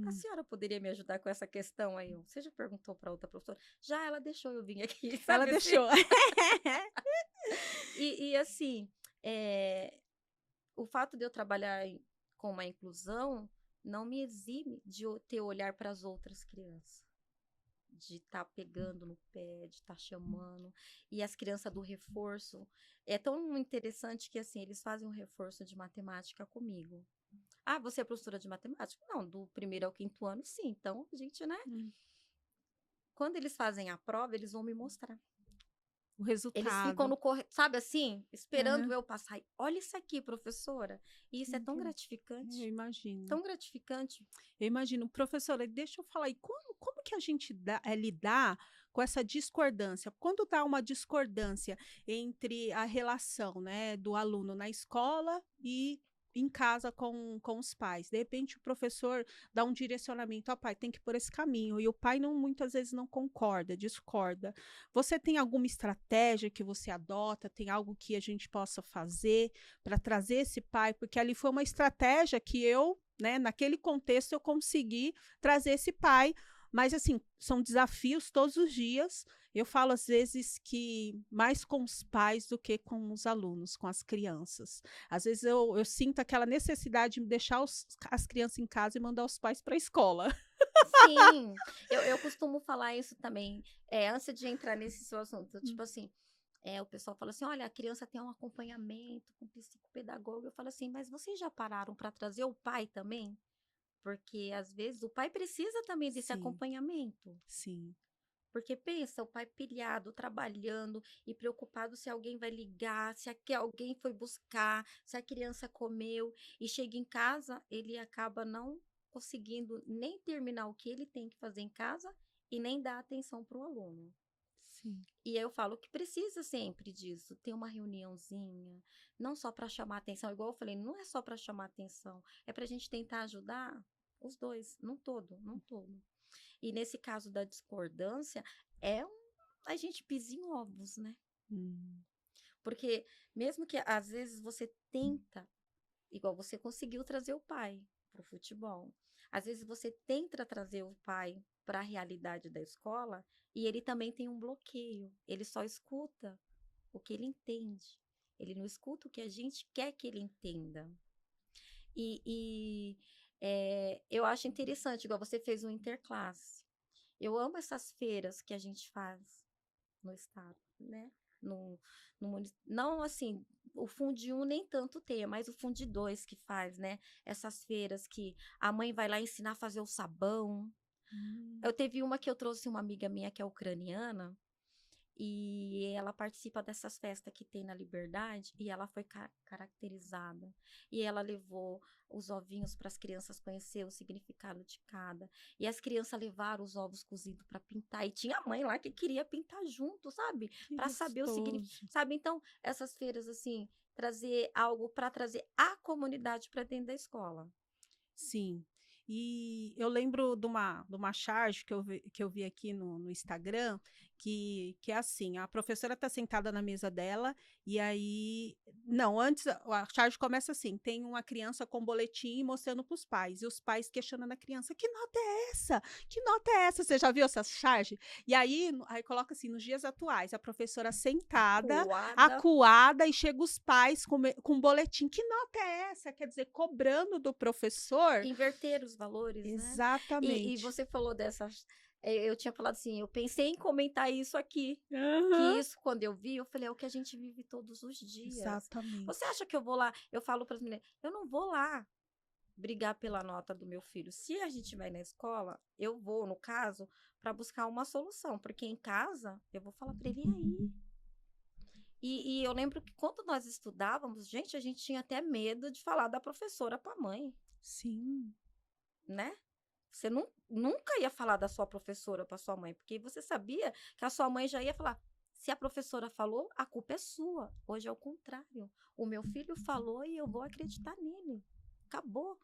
a senhora poderia me ajudar com essa questão aí? Você já perguntou para outra professora? Já, ela deixou eu vir aqui, sabe? Ela deixou. E assim, o fato de eu trabalhar com uma inclusão não me exime de eu ter olhar para as outras crianças. De estar pegando no pé, de estar chamando. E as crianças do reforço. É tão interessante que, assim, eles fazem um reforço de matemática comigo. Ah, você é professora de matemática? Não, do 1º ao 5º ano, sim. Então, a gente, né? Quando eles fazem a prova, eles vão me mostrar. O resultado. Eles ficam no sabe assim, esperando eu passar. Olha isso aqui, professora. E isso é tão gratificante. Eu imagino. Tão gratificante. Eu imagino. Professora, deixa eu falar aí, como que a gente lidar com essa discordância? Quando dá uma discordância entre a relação, né, do aluno na escola e em casa com os pais. De repente, o professor dá um direcionamento, ó, pai, tem que ir por esse caminho, e o pai muitas vezes não concorda, discorda. Você tem alguma estratégia que você adota? Tem algo que a gente possa fazer para trazer esse pai? Porque ali foi uma estratégia que eu, né, naquele contexto, eu consegui trazer esse pai. Mas, assim, são desafios todos os dias. Eu falo, às vezes, que mais com os pais do que com os alunos, com as crianças. Às vezes, eu sinto aquela necessidade de deixar as crianças em casa e mandar os pais para a escola. Sim, eu costumo falar isso também. Antes de entrar nesse seu assunto, tipo assim, o pessoal fala assim, olha, a criança tem um acompanhamento com psicopedagogo. Eu falo assim, mas vocês já pararam para trazer o pai também? Porque, às vezes, o pai precisa também desse acompanhamento. Sim. Porque pensa, o pai pilhado, trabalhando e preocupado se alguém vai ligar, se alguém foi buscar, se a criança comeu. E chega em casa, ele acaba não conseguindo nem terminar o que ele tem que fazer em casa e nem dar atenção para o aluno. Sim. E eu falo que precisa sempre disso, ter uma reuniãozinha, não só para chamar atenção, igual eu falei, não é só para chamar atenção, é para a gente tentar ajudar os dois, num todo. E nesse caso da discordância, a gente pisa em ovos, né? Porque mesmo que às vezes você tenta, igual você conseguiu trazer o pai, para o futebol. Às vezes você tenta trazer o pai para a realidade da escola e ele também tem um bloqueio. Ele só escuta o que ele entende. Ele não escuta o que a gente quer que ele entenda. Eu acho interessante, igual você fez um interclasse. Eu amo essas feiras que a gente faz no estado, né? Não assim, o Fundi 1 nem tanto tem, mas o Fundi 2 que faz, né? Essas feiras que a mãe vai lá ensinar a fazer o sabão. Eu teve uma que eu trouxe uma amiga minha que é ucraniana, e ela participa dessas festas que tem na Liberdade, e ela foi caracterizada. E ela levou os ovinhos para as crianças conhecer o significado de cada. E as crianças levaram os ovos cozidos para pintar. E tinha a mãe lá que queria pintar junto, sabe? Para saber o significado. Sabe? Então, essas feiras, assim, trazer algo para trazer a comunidade para dentro da escola. Sim. E eu lembro de uma charge que eu vi aqui no Instagram, que é assim, a professora está sentada na mesa dela, e aí... Não, antes, a charge começa assim, tem uma criança com boletim mostrando para os pais, e os pais questionando a criança, que nota é essa? Que nota é essa? Você já viu essa charge? E aí coloca assim, nos dias atuais, a professora sentada, acuada, e chega os pais com boletim, que nota é essa? Quer dizer, cobrando do professor... Inverter os valores, Exatamente. Né? E você falou dessas... Eu tinha falado assim, eu pensei em comentar isso aqui. Que isso, quando eu vi, eu falei, é o que a gente vive todos os dias. Exatamente. Você acha que eu vou lá? Eu falo para as meninas, eu não vou lá brigar pela nota do meu filho. Se a gente vai na escola, eu vou, no caso, para buscar uma solução. Porque em casa, eu vou falar para ele, e aí? E eu lembro que quando nós estudávamos, gente, a gente tinha até medo de falar da professora para a mãe. Sim. Né? Você nunca ia falar da sua professora para sua mãe, porque você sabia que a sua mãe já ia falar, se a professora falou, a culpa é sua. Hoje é o contrário. O meu filho falou e eu vou acreditar nele. Acabou.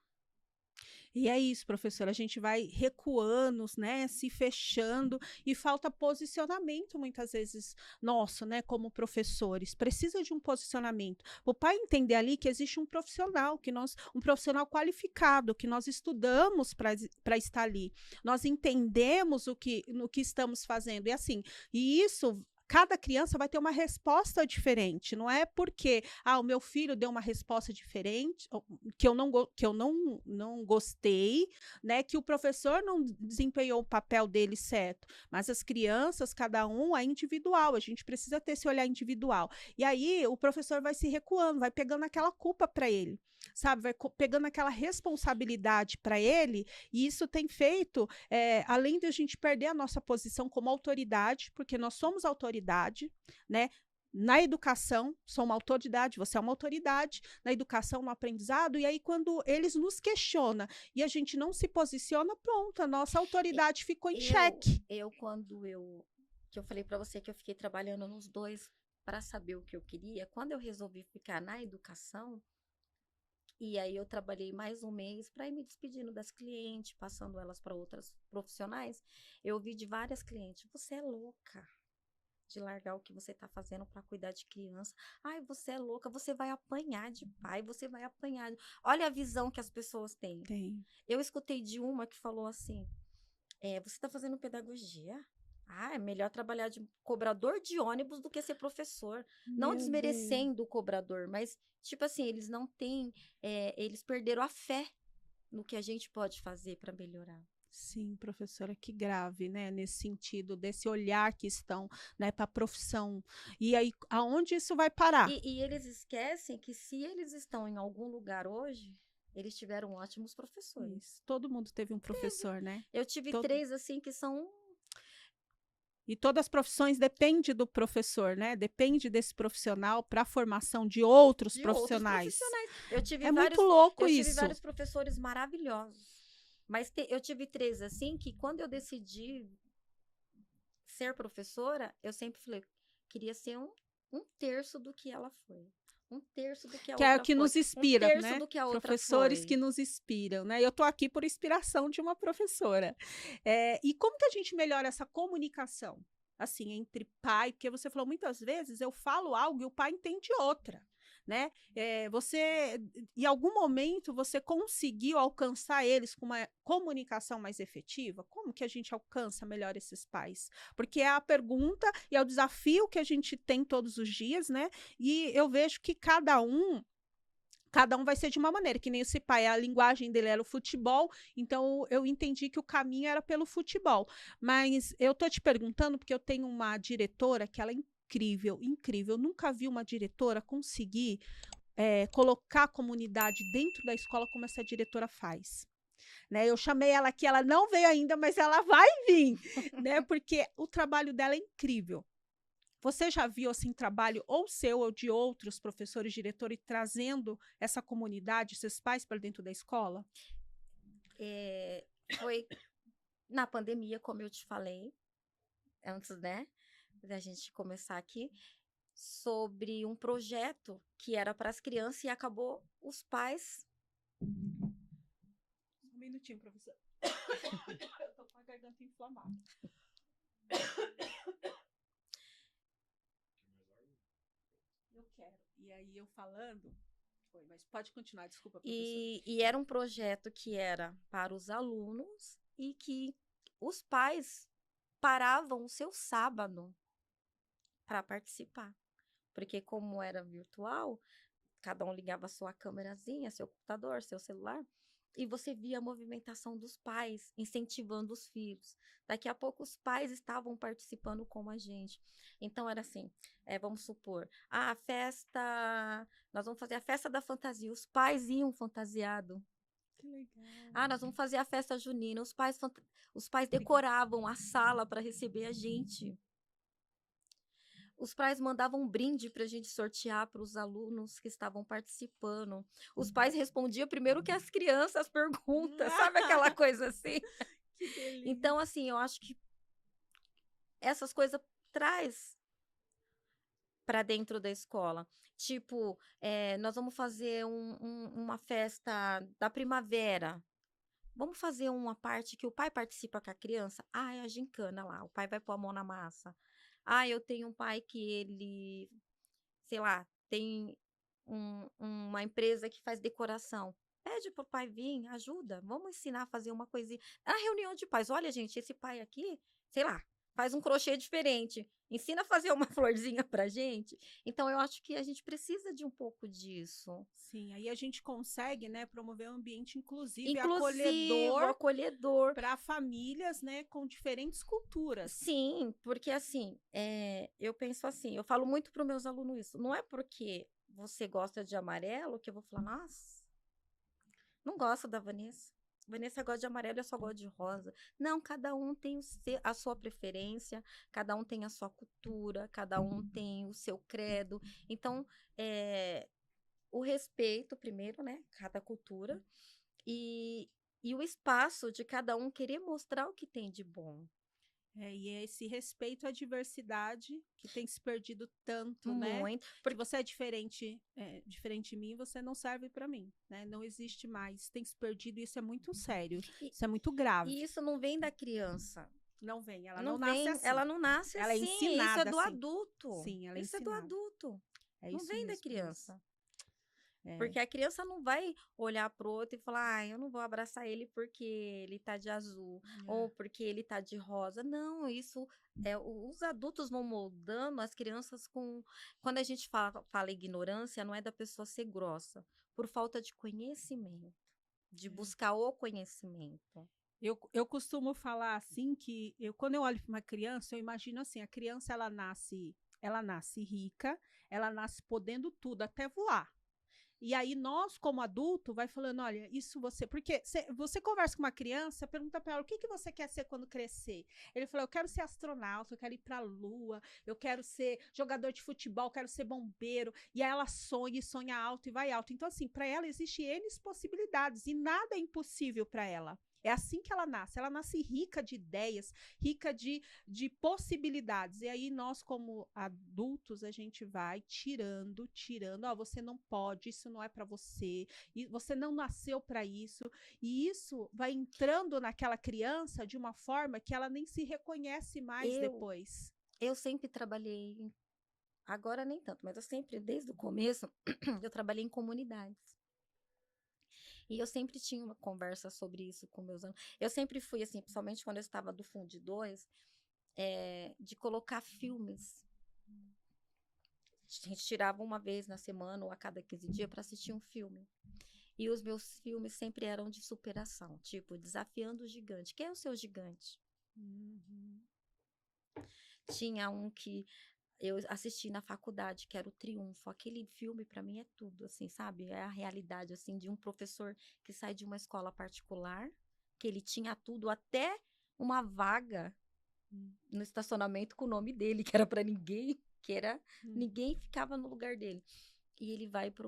E é isso, professora, a gente vai recuando, né, se fechando, e falta posicionamento muitas vezes nosso, né, como professores. Precisa de um posicionamento. O pai entender ali que existe um profissional, um profissional qualificado, que nós estudamos para estar ali. Nós entendemos no que estamos fazendo. E assim, e isso... Cada criança vai ter uma resposta diferente. Não é porque o meu filho deu uma resposta diferente, que eu não gostei, né? Que o professor não desempenhou o papel dele certo. Mas as crianças, cada um é individual. A gente precisa ter esse olhar individual. E aí o professor vai se recuando, vai pegando aquela culpa para ele, sabe? Vai pegando aquela responsabilidade para ele. E isso tem feito, além de a gente perder a nossa posição como autoridade, porque nós somos autoridade, né? Na educação, sou uma autoridade, você é uma autoridade, na educação, no aprendizado, e aí quando eles nos questionam e a gente não se posiciona, pronto, a nossa autoridade ficou em xeque. Que eu falei para você que eu fiquei trabalhando nos dois para saber o que eu queria, quando eu resolvi ficar na educação, e aí eu trabalhei mais um mês para ir me despedindo das clientes, passando elas para outras profissionais, eu ouvi de várias clientes, você é louca de largar o que você está fazendo para cuidar de criança. Ai, você é louca, você vai apanhar de pai, você vai apanhar. Olha a visão que as pessoas têm. Tem. Eu escutei de uma que falou assim, você está fazendo pedagogia? É melhor trabalhar de cobrador de ônibus do que ser professor. Não desmerecendo o cobrador, mas, tipo assim, eles não têm... eles perderam a fé no que a gente pode fazer para melhorar. Sim, professora, que grave, né, nesse sentido, desse olhar que estão, né, para a profissão. E aí, aonde isso vai parar? E eles esquecem que se eles estão em algum lugar hoje, eles tiveram ótimos professores. Isso. Todo mundo teve um professor, né? Eu tive 3, assim, que são... E todas as profissões dependem do professor, né? Depende desse profissional para a formação de outros profissionais. Eu tive muito louco isso. Eu tive vários professores maravilhosos. Mas eu tive 3, assim, que quando eu decidi ser professora, eu sempre falei, queria ser um terço do que ela foi. Um terço do que a outra foi. Que é o que nos inspira, né? Um terço do que a outra Professores foi. que nos inspiram, né? Eu tô aqui por inspiração de uma professora. E como que a gente melhora essa comunicação? Assim, entre pai, porque você falou muitas vezes, eu falo algo e o pai entende outra. né? Em algum momento, você conseguiu alcançar eles com uma comunicação mais efetiva? Como que a gente alcança melhor esses pais? Porque é a pergunta e é o desafio que a gente tem todos os dias, né? E eu vejo que cada um vai ser de uma maneira, que nem esse pai, a linguagem dele era o futebol, então eu entendi que o caminho era pelo futebol. Mas eu tô te perguntando porque eu tenho uma diretora que ela é incrível, incrível. Eu nunca vi uma diretora conseguir colocar a comunidade dentro da escola como essa diretora faz. Né? Eu chamei ela aqui, ela não veio ainda, mas ela vai vir, né? Porque o trabalho dela é incrível. Você já viu assim trabalho ou seu ou de outros professores, diretores trazendo essa comunidade, esses pais para dentro da escola? Foi na pandemia, como eu te falei, antes, né, da gente começar aqui, sobre um projeto que era para as crianças e acabou os pais. Um minutinho, professor. Eu tô com a garganta inflamada. Eu quero. E aí eu falando. Foi, mas pode continuar, desculpa, professor. E era um projeto que era para os alunos e que os pais paravam o seu sábado para participar. Porque como era virtual, cada um ligava a sua câmerazinha, seu computador, seu celular, e você via a movimentação dos pais incentivando os filhos. Daqui a pouco os pais estavam participando com a gente. Então era assim, vamos supor, a festa, nós vamos fazer a festa da fantasia, os pais iam fantasiado. Que legal. Nós vamos fazer a festa junina, os pais decoravam a sala para receber a gente. Os pais mandavam um brinde para a gente sortear para os alunos que estavam participando. Os pais respondiam primeiro que as crianças perguntam, sabe aquela coisa assim? Que delícia. Então, assim, eu acho que essas coisas traz para dentro da escola. Tipo, nós vamos fazer uma festa da primavera. Vamos fazer uma parte que o pai participa com a criança? É a gincana lá, o pai vai pôr a mão na massa. Eu tenho um pai que ele, sei lá, tem uma empresa que faz decoração. Pede pro pai vir, ajuda, vamos ensinar a fazer uma coisinha. A reunião de pais, olha, gente, esse pai aqui, sei lá, faz um crochê diferente, ensina a fazer uma florzinha pra gente. Então, eu acho que a gente precisa de um pouco disso. Sim, aí a gente consegue, né, promover um ambiente inclusivo e Inclusivo, acolhedor. para famílias, né, com diferentes culturas. Sim, porque assim, eu penso assim, eu falo muito para os meus alunos isso, não é porque você gosta de amarelo que eu vou falar, nossa, não gosto da Vanessa. Vanessa gosta de amarelo, eu só gosto de rosa. Não, cada um tem a sua preferência, cada um tem a sua cultura, cada um tem o seu credo. Então, o respeito primeiro, né? Cada cultura. E o espaço de cada um querer mostrar o que tem de bom. E é esse respeito à diversidade que tem se perdido tanto, né? Muito. Porque você é diferente de mim, você não serve para mim, né? Não existe mais, tem se perdido, isso é muito sério, isso é muito grave. E isso não vem da criança. Não vem, ela não nasce assim. Ela não nasce ela assim, é ensinada isso é do assim. adulto. Sim, ela é isso ensinada. É do adulto. É não isso vem mesmo, da criança. É. Porque a criança não vai olhar pro outro e falar, eu não vou abraçar ele porque ele tá de azul, ou porque ele tá de rosa. Não, isso os adultos vão moldando as crianças com... Quando a gente fala ignorância, não é da pessoa ser grossa, por falta de conhecimento, de buscar o conhecimento. Eu costumo falar assim que quando eu olho para uma criança, eu imagino assim, a criança ela nasce rica, ela nasce podendo tudo, até voar. E aí nós, como adulto, vai falando, olha, isso você... Porque você conversa com uma criança, pergunta para ela, o que você quer ser quando crescer? Ele falou, eu quero ser astronauta, eu quero ir para a lua, eu quero ser jogador de futebol, eu quero ser bombeiro. E aí ela sonha alto e vai alto. Então, assim, para ela existe N possibilidades e nada é impossível para ela. É assim que ela nasce rica de ideias, rica de possibilidades. E aí nós, como adultos, a gente vai tirando, você não pode, isso não é para você, e você não nasceu para isso. E isso vai entrando naquela criança de uma forma que ela nem se reconhece mais depois. Eu sempre trabalhei Agora nem tanto, mas eu sempre, desde o começo, eu trabalhei em comunidades. E eu sempre tinha uma conversa sobre isso com meus alunos. Eu sempre fui assim, principalmente quando eu estava do Fundo 2, de colocar filmes. A gente tirava uma vez na semana ou a cada 15 dias para assistir um filme. E os meus filmes sempre eram de superação, tipo, desafiando o gigante. Quem é o seu gigante? Uhum. Tinha um que eu assisti na faculdade, que era o Triunfo. Aquele filme, para mim, é tudo, assim, sabe? É a realidade, assim, de um professor que sai de uma escola particular, que ele tinha tudo, até uma vaga no estacionamento com o nome dele, que era para ninguém, ninguém ficava no lugar dele. E ele vai para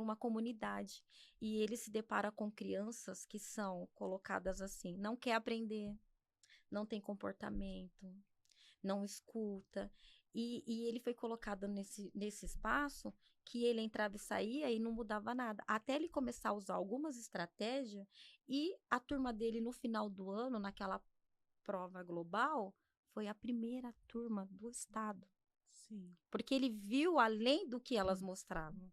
uma comunidade e ele se depara com crianças que são colocadas assim, não quer aprender, não tem comportamento, não escuta. E ele foi colocado nesse espaço que ele entrava e saía e não mudava nada. Até ele começar a usar algumas estratégias e a turma dele no final do ano, naquela prova global, foi a primeira turma do estado. Sim. Porque ele viu além do que elas mostravam.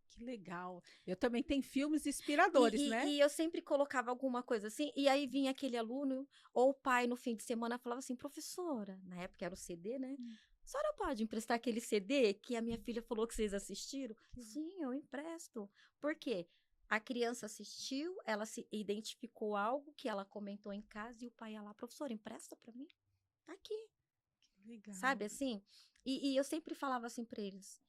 Que legal. Eu também tenho filmes inspiradores, né? E eu sempre colocava alguma coisa assim, e aí vinha aquele aluno, ou o pai no fim de semana falava assim, professora, na época era o CD, né? A senhora pode emprestar aquele CD que a minha filha falou que vocês assistiram? Sim, eu empresto. Por quê? A criança assistiu, ela se identificou algo que ela comentou em casa e o pai ia lá, professora, empresta para mim? Tá aqui. Legal. Sabe assim? E eu sempre falava assim para eles,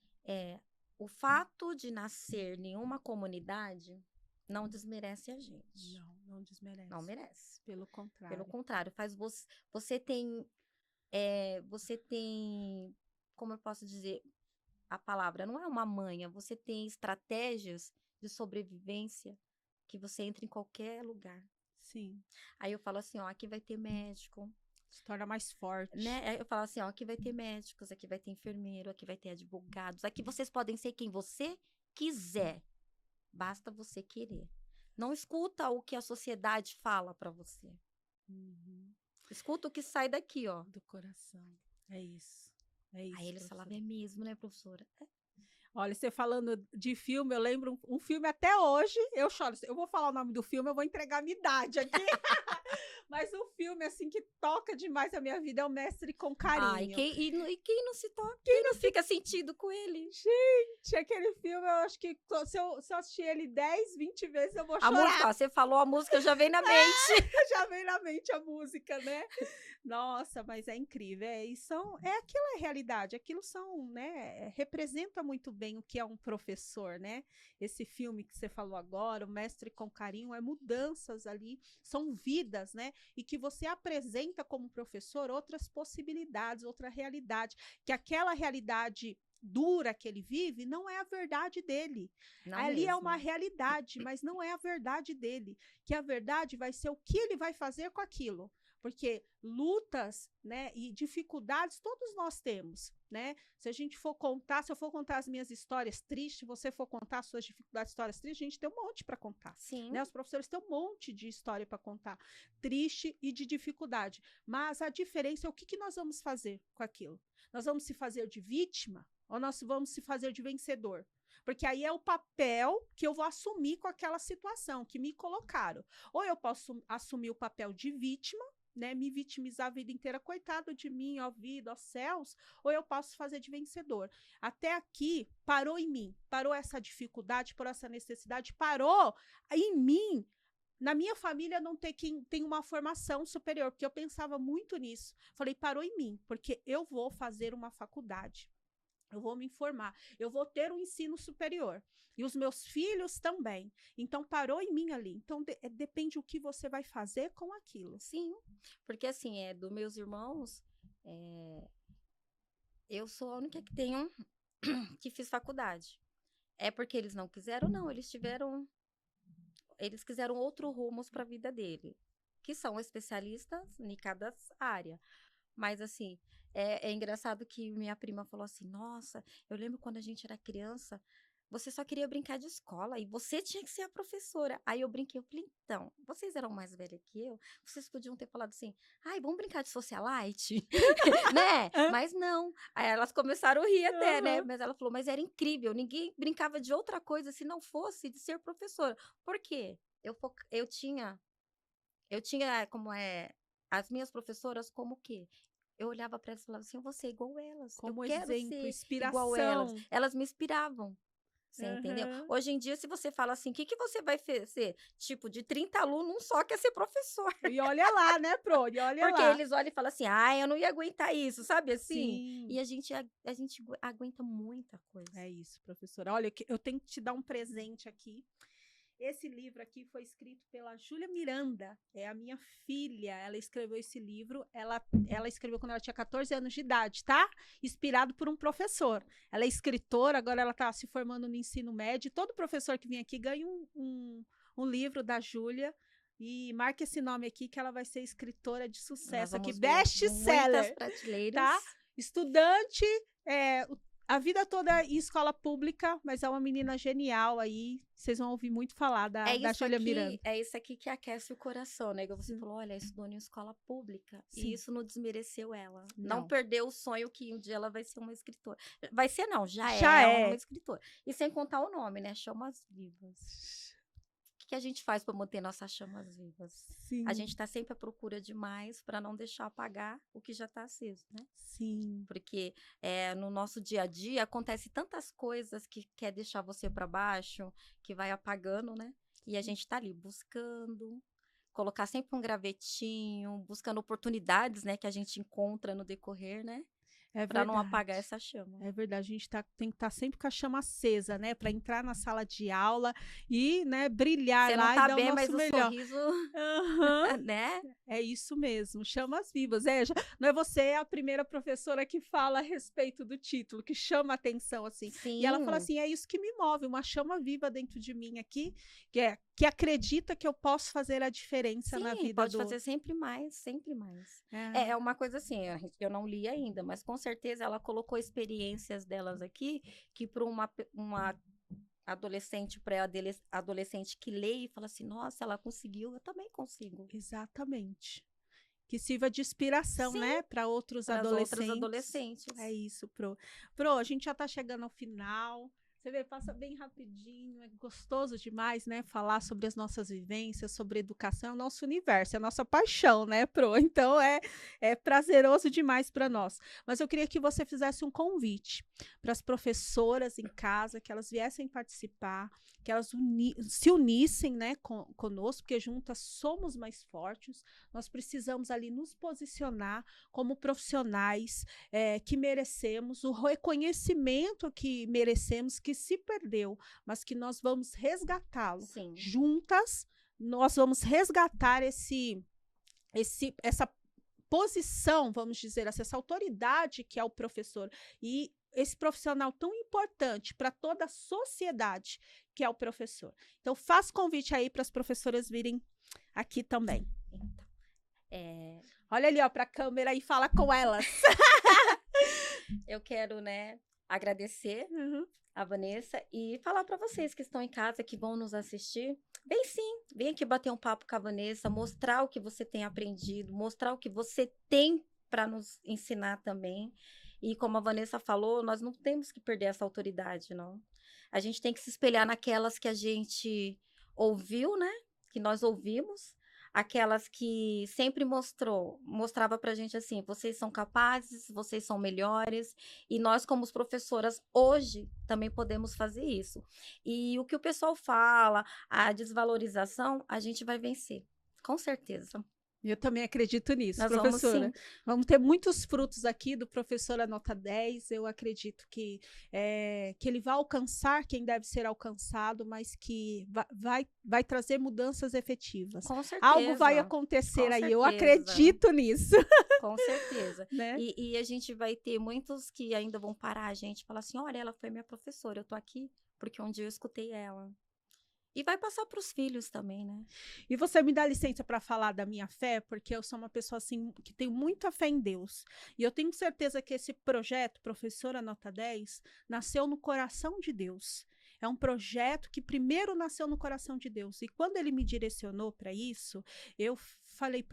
o fato de nascer em uma comunidade não desmerece a gente. Não desmerece. Não merece. Pelo Pelo contrário. contrário, faz você tem, como eu posso dizer a palavra, não é uma manha, você tem estratégias de sobrevivência que você entra em qualquer lugar. Sim. Aí eu falo assim, ó, aqui vai ter médico, Se torna mais forte. né? Aí eu falo assim, ó, aqui vai ter médicos, aqui vai ter enfermeiro, aqui vai ter advogados, aqui vocês podem ser quem você quiser, basta você querer. Não escuta o que a sociedade fala para você. Uhum. Escuta o que sai daqui, ó. Do coração. É isso. É isso. Aí eles falavam, é mesmo, né, professora? Olha, você falando de filme, eu lembro um filme até hoje, eu choro. Eu vou falar o nome do filme, eu vou entregar a minha idade aqui. Mas um filme, assim, que toca demais a minha vida é O Mestre com Carinho. Quem não se toca? Quem não fica sentido com ele? Gente, aquele filme, eu acho que se eu assistir ele 10, 20 vezes, eu vou chorar. Música, ó, você falou a música, já vem na mente. Já vem na mente a música, né? Nossa, mas é incrível. Aquilo é realidade, aquilo são, né? Representa muito bem o que é um professor, né? Esse filme que você falou agora, O Mestre com Carinho, é mudanças ali, são vidas, né? E que você apresenta como professor outras possibilidades, outra realidade, que aquela realidade dura que ele vive não é a verdade dele. Não Ali mesmo. é uma realidade, mas não é a verdade dele. Que a verdade vai ser o que ele vai fazer com aquilo. Porque lutas, né, e dificuldades todos nós temos, né? Se eu for contar as minhas histórias tristes, você for contar as suas dificuldades, histórias tristes, a gente tem um monte para contar. Sim. Né? Os professores têm um monte de história para contar, triste e de dificuldade. Mas a diferença é o que nós vamos fazer com aquilo. Nós vamos se fazer de vítima ou nós vamos se fazer de vencedor? Porque aí é o papel que eu vou assumir com aquela situação que me colocaram. Ou eu posso assumir o papel de vítima, né, me vitimizar a vida inteira, coitado de mim, ó vida, ó céus, ou eu posso fazer de vencedor. Até aqui, parou em mim, parou essa dificuldade, parou essa necessidade, parou em mim. Na minha família não tem quem tem uma formação superior, porque eu pensava muito nisso. Falei, parou em mim, porque eu vou fazer uma faculdade. Eu vou me informar, eu vou ter um ensino superior. E os meus filhos também. Então, parou em mim ali. Então, depende o que você vai fazer com aquilo. Sim, porque assim, dos meus irmãos, eu sou a única que tenho, que fiz faculdade. É porque eles não quiseram? Não, eles quiseram outros rumos para a vida dele, que são especialistas em cada área. Mas, assim, é engraçado que minha prima falou assim, nossa, eu lembro quando a gente era criança, você só queria brincar de escola e você tinha que ser a professora. Aí eu brinquei, eu falei, então, vocês eram mais velhas que eu, vocês podiam ter falado assim, ai, vamos brincar de socialite, né? Hã? Mas não. Aí elas começaram a rir até, né? Aham. Mas ela falou, mas era incrível, ninguém brincava de outra coisa se não fosse de ser professora. Por quê? Eu tinha como é, as minhas professoras como o quê? Eu olhava para elas e falava assim, eu vou ser igual elas, eu Como quero exemplo, ser igual elas. inspiração. Elas me inspiravam. Você entendeu? Aham. Hoje em dia, se você fala assim, o que que você vai ser? Tipo, de 30 alunos, um só quer ser professor. E olha lá, né, Pro? E olha Porque lá. eles olham e falam assim, ah, eu não ia aguentar isso, sabe assim? E Sim. a gente aguenta muita coisa. É isso, professora. Olha, eu tenho que te dar um presente aqui. Esse livro aqui foi escrito pela Júlia Miranda, é a minha filha. Ela escreveu esse livro, ela escreveu quando ela tinha 14 anos de idade, tá? Inspirado por um professor. Ela é escritora, agora ela está se formando no ensino médio. Todo professor que vem aqui ganha um livro da Júlia. E marque esse nome aqui que ela vai ser escritora de Nós sucesso aqui, vamos ver muitas best-seller, prateleiras. tá? Estudante, a vida toda em escola pública, mas é uma menina genial aí. Vocês vão ouvir muito falar da Júlia Miranda. É isso aqui que aquece o coração, né? Igual você falou, olha, ela estudou em escola pública. Sim. E isso não desmereceu ela. Não. Não perdeu o sonho que um dia ela vai ser uma escritora. Vai ser não, já Já é é. uma escritora. E sem contar o nome, né? Chamas Vivas. O que a gente faz para manter nossas chamas vivas? Sim. A gente está sempre à procura de mais para não deixar apagar o que já está aceso, né? Sim. Porque no nosso dia a dia acontece tantas coisas que quer deixar você para baixo, que vai apagando, né? E a gente está ali buscando, colocar sempre um gravetinho, buscando oportunidades, né? Que a gente encontra no decorrer, né? É Para não verdade. apagar essa chama. É verdade, a gente tem que estar sempre com a chama acesa, né? Para entrar na sala de aula e, né, brilhar Você lá não tá e dar bem, o mas nosso o melhor. sorriso, Aham. né? É isso mesmo, chamas vivas. Não é você a primeira professora que fala a respeito do título, que chama a atenção, assim. Sim. E ela fala assim, é isso que me move, uma chama viva dentro de mim aqui, que acredita que eu posso fazer a diferença na vida pode fazer sempre mais, sempre mais. É. É uma coisa assim, eu não li ainda, mas com certeza ela colocou experiências delas aqui, que para uma adolescente, pré-adolescente que lê e fala assim, nossa, ela conseguiu, eu também consigo. Exatamente. Que sirva de inspiração, Sim, né, para outros para as adolescentes. outras adolescentes. É isso, Pro, a gente já está chegando ao final. Você vê, passa bem rapidinho, é gostoso demais, né? Falar sobre as nossas vivências, sobre educação, é o nosso universo, é a nossa paixão, né, Pro? Então é prazeroso demais para nós. Mas eu queria que você fizesse um convite para as professoras em casa, que elas viessem participar, que elas se unissem, né, conosco, porque juntas somos mais fortes. Nós precisamos ali nos posicionar como profissionais que merecemos, o reconhecimento que merecemos, que se perdeu, mas que nós vamos resgatá-lo. Sim. Juntas, nós vamos resgatar essa posição, vamos dizer assim, essa autoridade que é o professor e esse profissional tão importante para toda a sociedade que é o professor. Então, faço convite aí para as professoras virem aqui também. Então, olha ali, ó, para a câmera e fala com elas. Eu quero, né, agradecer a Vanessa e falar para vocês que estão em casa, que vão nos assistir. Vem aqui bater um papo com a Vanessa, mostrar o que você tem aprendido, mostrar o que você tem para nos ensinar também. E como a Vanessa falou, nós não temos que perder essa autoridade, não. A gente tem que se espelhar naquelas que a gente ouviu, né? Que nós ouvimos. Aquelas que sempre mostrava pra gente assim, vocês são capazes, vocês são melhores, e nós como professoras hoje também podemos fazer isso. E o que o pessoal fala, a desvalorização, a gente vai vencer, com certeza. Eu também acredito nisso, Nós professora. Vamos ter muitos frutos aqui do professor Nota 10. Eu acredito que ele vai alcançar quem deve ser alcançado, mas que vai trazer mudanças efetivas. Com certeza. Algo vai acontecer aí, eu acredito nisso. Com certeza. Né? E a gente vai ter muitos que ainda vão parar a gente e falar assim, olha, ela foi minha professora, eu tô aqui porque um dia eu escutei ela. E vai passar para os filhos também, né? E você me dá licença para falar da minha fé, porque eu sou uma pessoa assim que tem muita fé em Deus. E eu tenho certeza que esse projeto, Professora Nota 10, nasceu no coração de Deus. É um projeto que primeiro nasceu no coração de Deus. E quando ele me direcionou para isso, eu falei,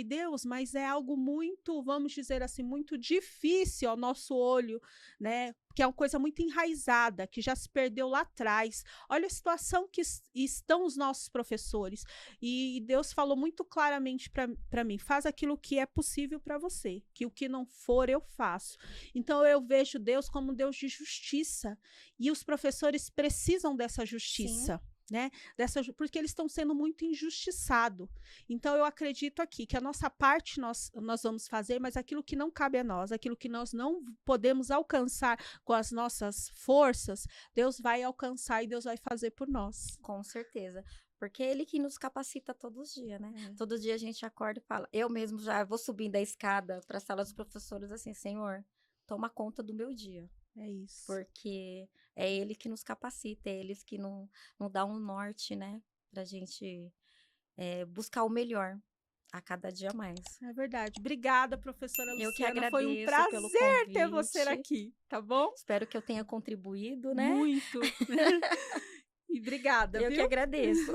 Deus, mas é algo muito, vamos dizer assim, muito difícil ao nosso olho, né? Que é uma coisa muito enraizada, que já se perdeu lá atrás. Olha a situação que estão os nossos professores. E Deus falou muito claramente para mim, faz aquilo que é possível para você, que o que não for, eu faço. Então, eu vejo Deus como um Deus de justiça. E os professores precisam dessa justiça. Sim. Né? Porque eles estão sendo muito injustiçados. Então, eu acredito aqui que a nossa parte nós vamos fazer, mas aquilo que não cabe a nós, aquilo que nós não podemos alcançar com as nossas forças, Deus vai alcançar e Deus vai fazer por nós. Com certeza. Porque é ele que nos capacita todos os dias, né? Todo dia a gente acorda e fala, eu mesmo já vou subindo a escada para a sala dos professores assim, Senhor, toma conta do meu dia. É isso. Porque é ele que nos capacita, é ele que não dá um norte, né? Pra gente buscar o melhor a cada dia mais. É verdade. Obrigada, professora Luciana. Eu que agradeço. Foi um prazer ter você aqui, tá bom? Espero que eu tenha contribuído, né? Muito. E obrigada, Eu viu? que agradeço.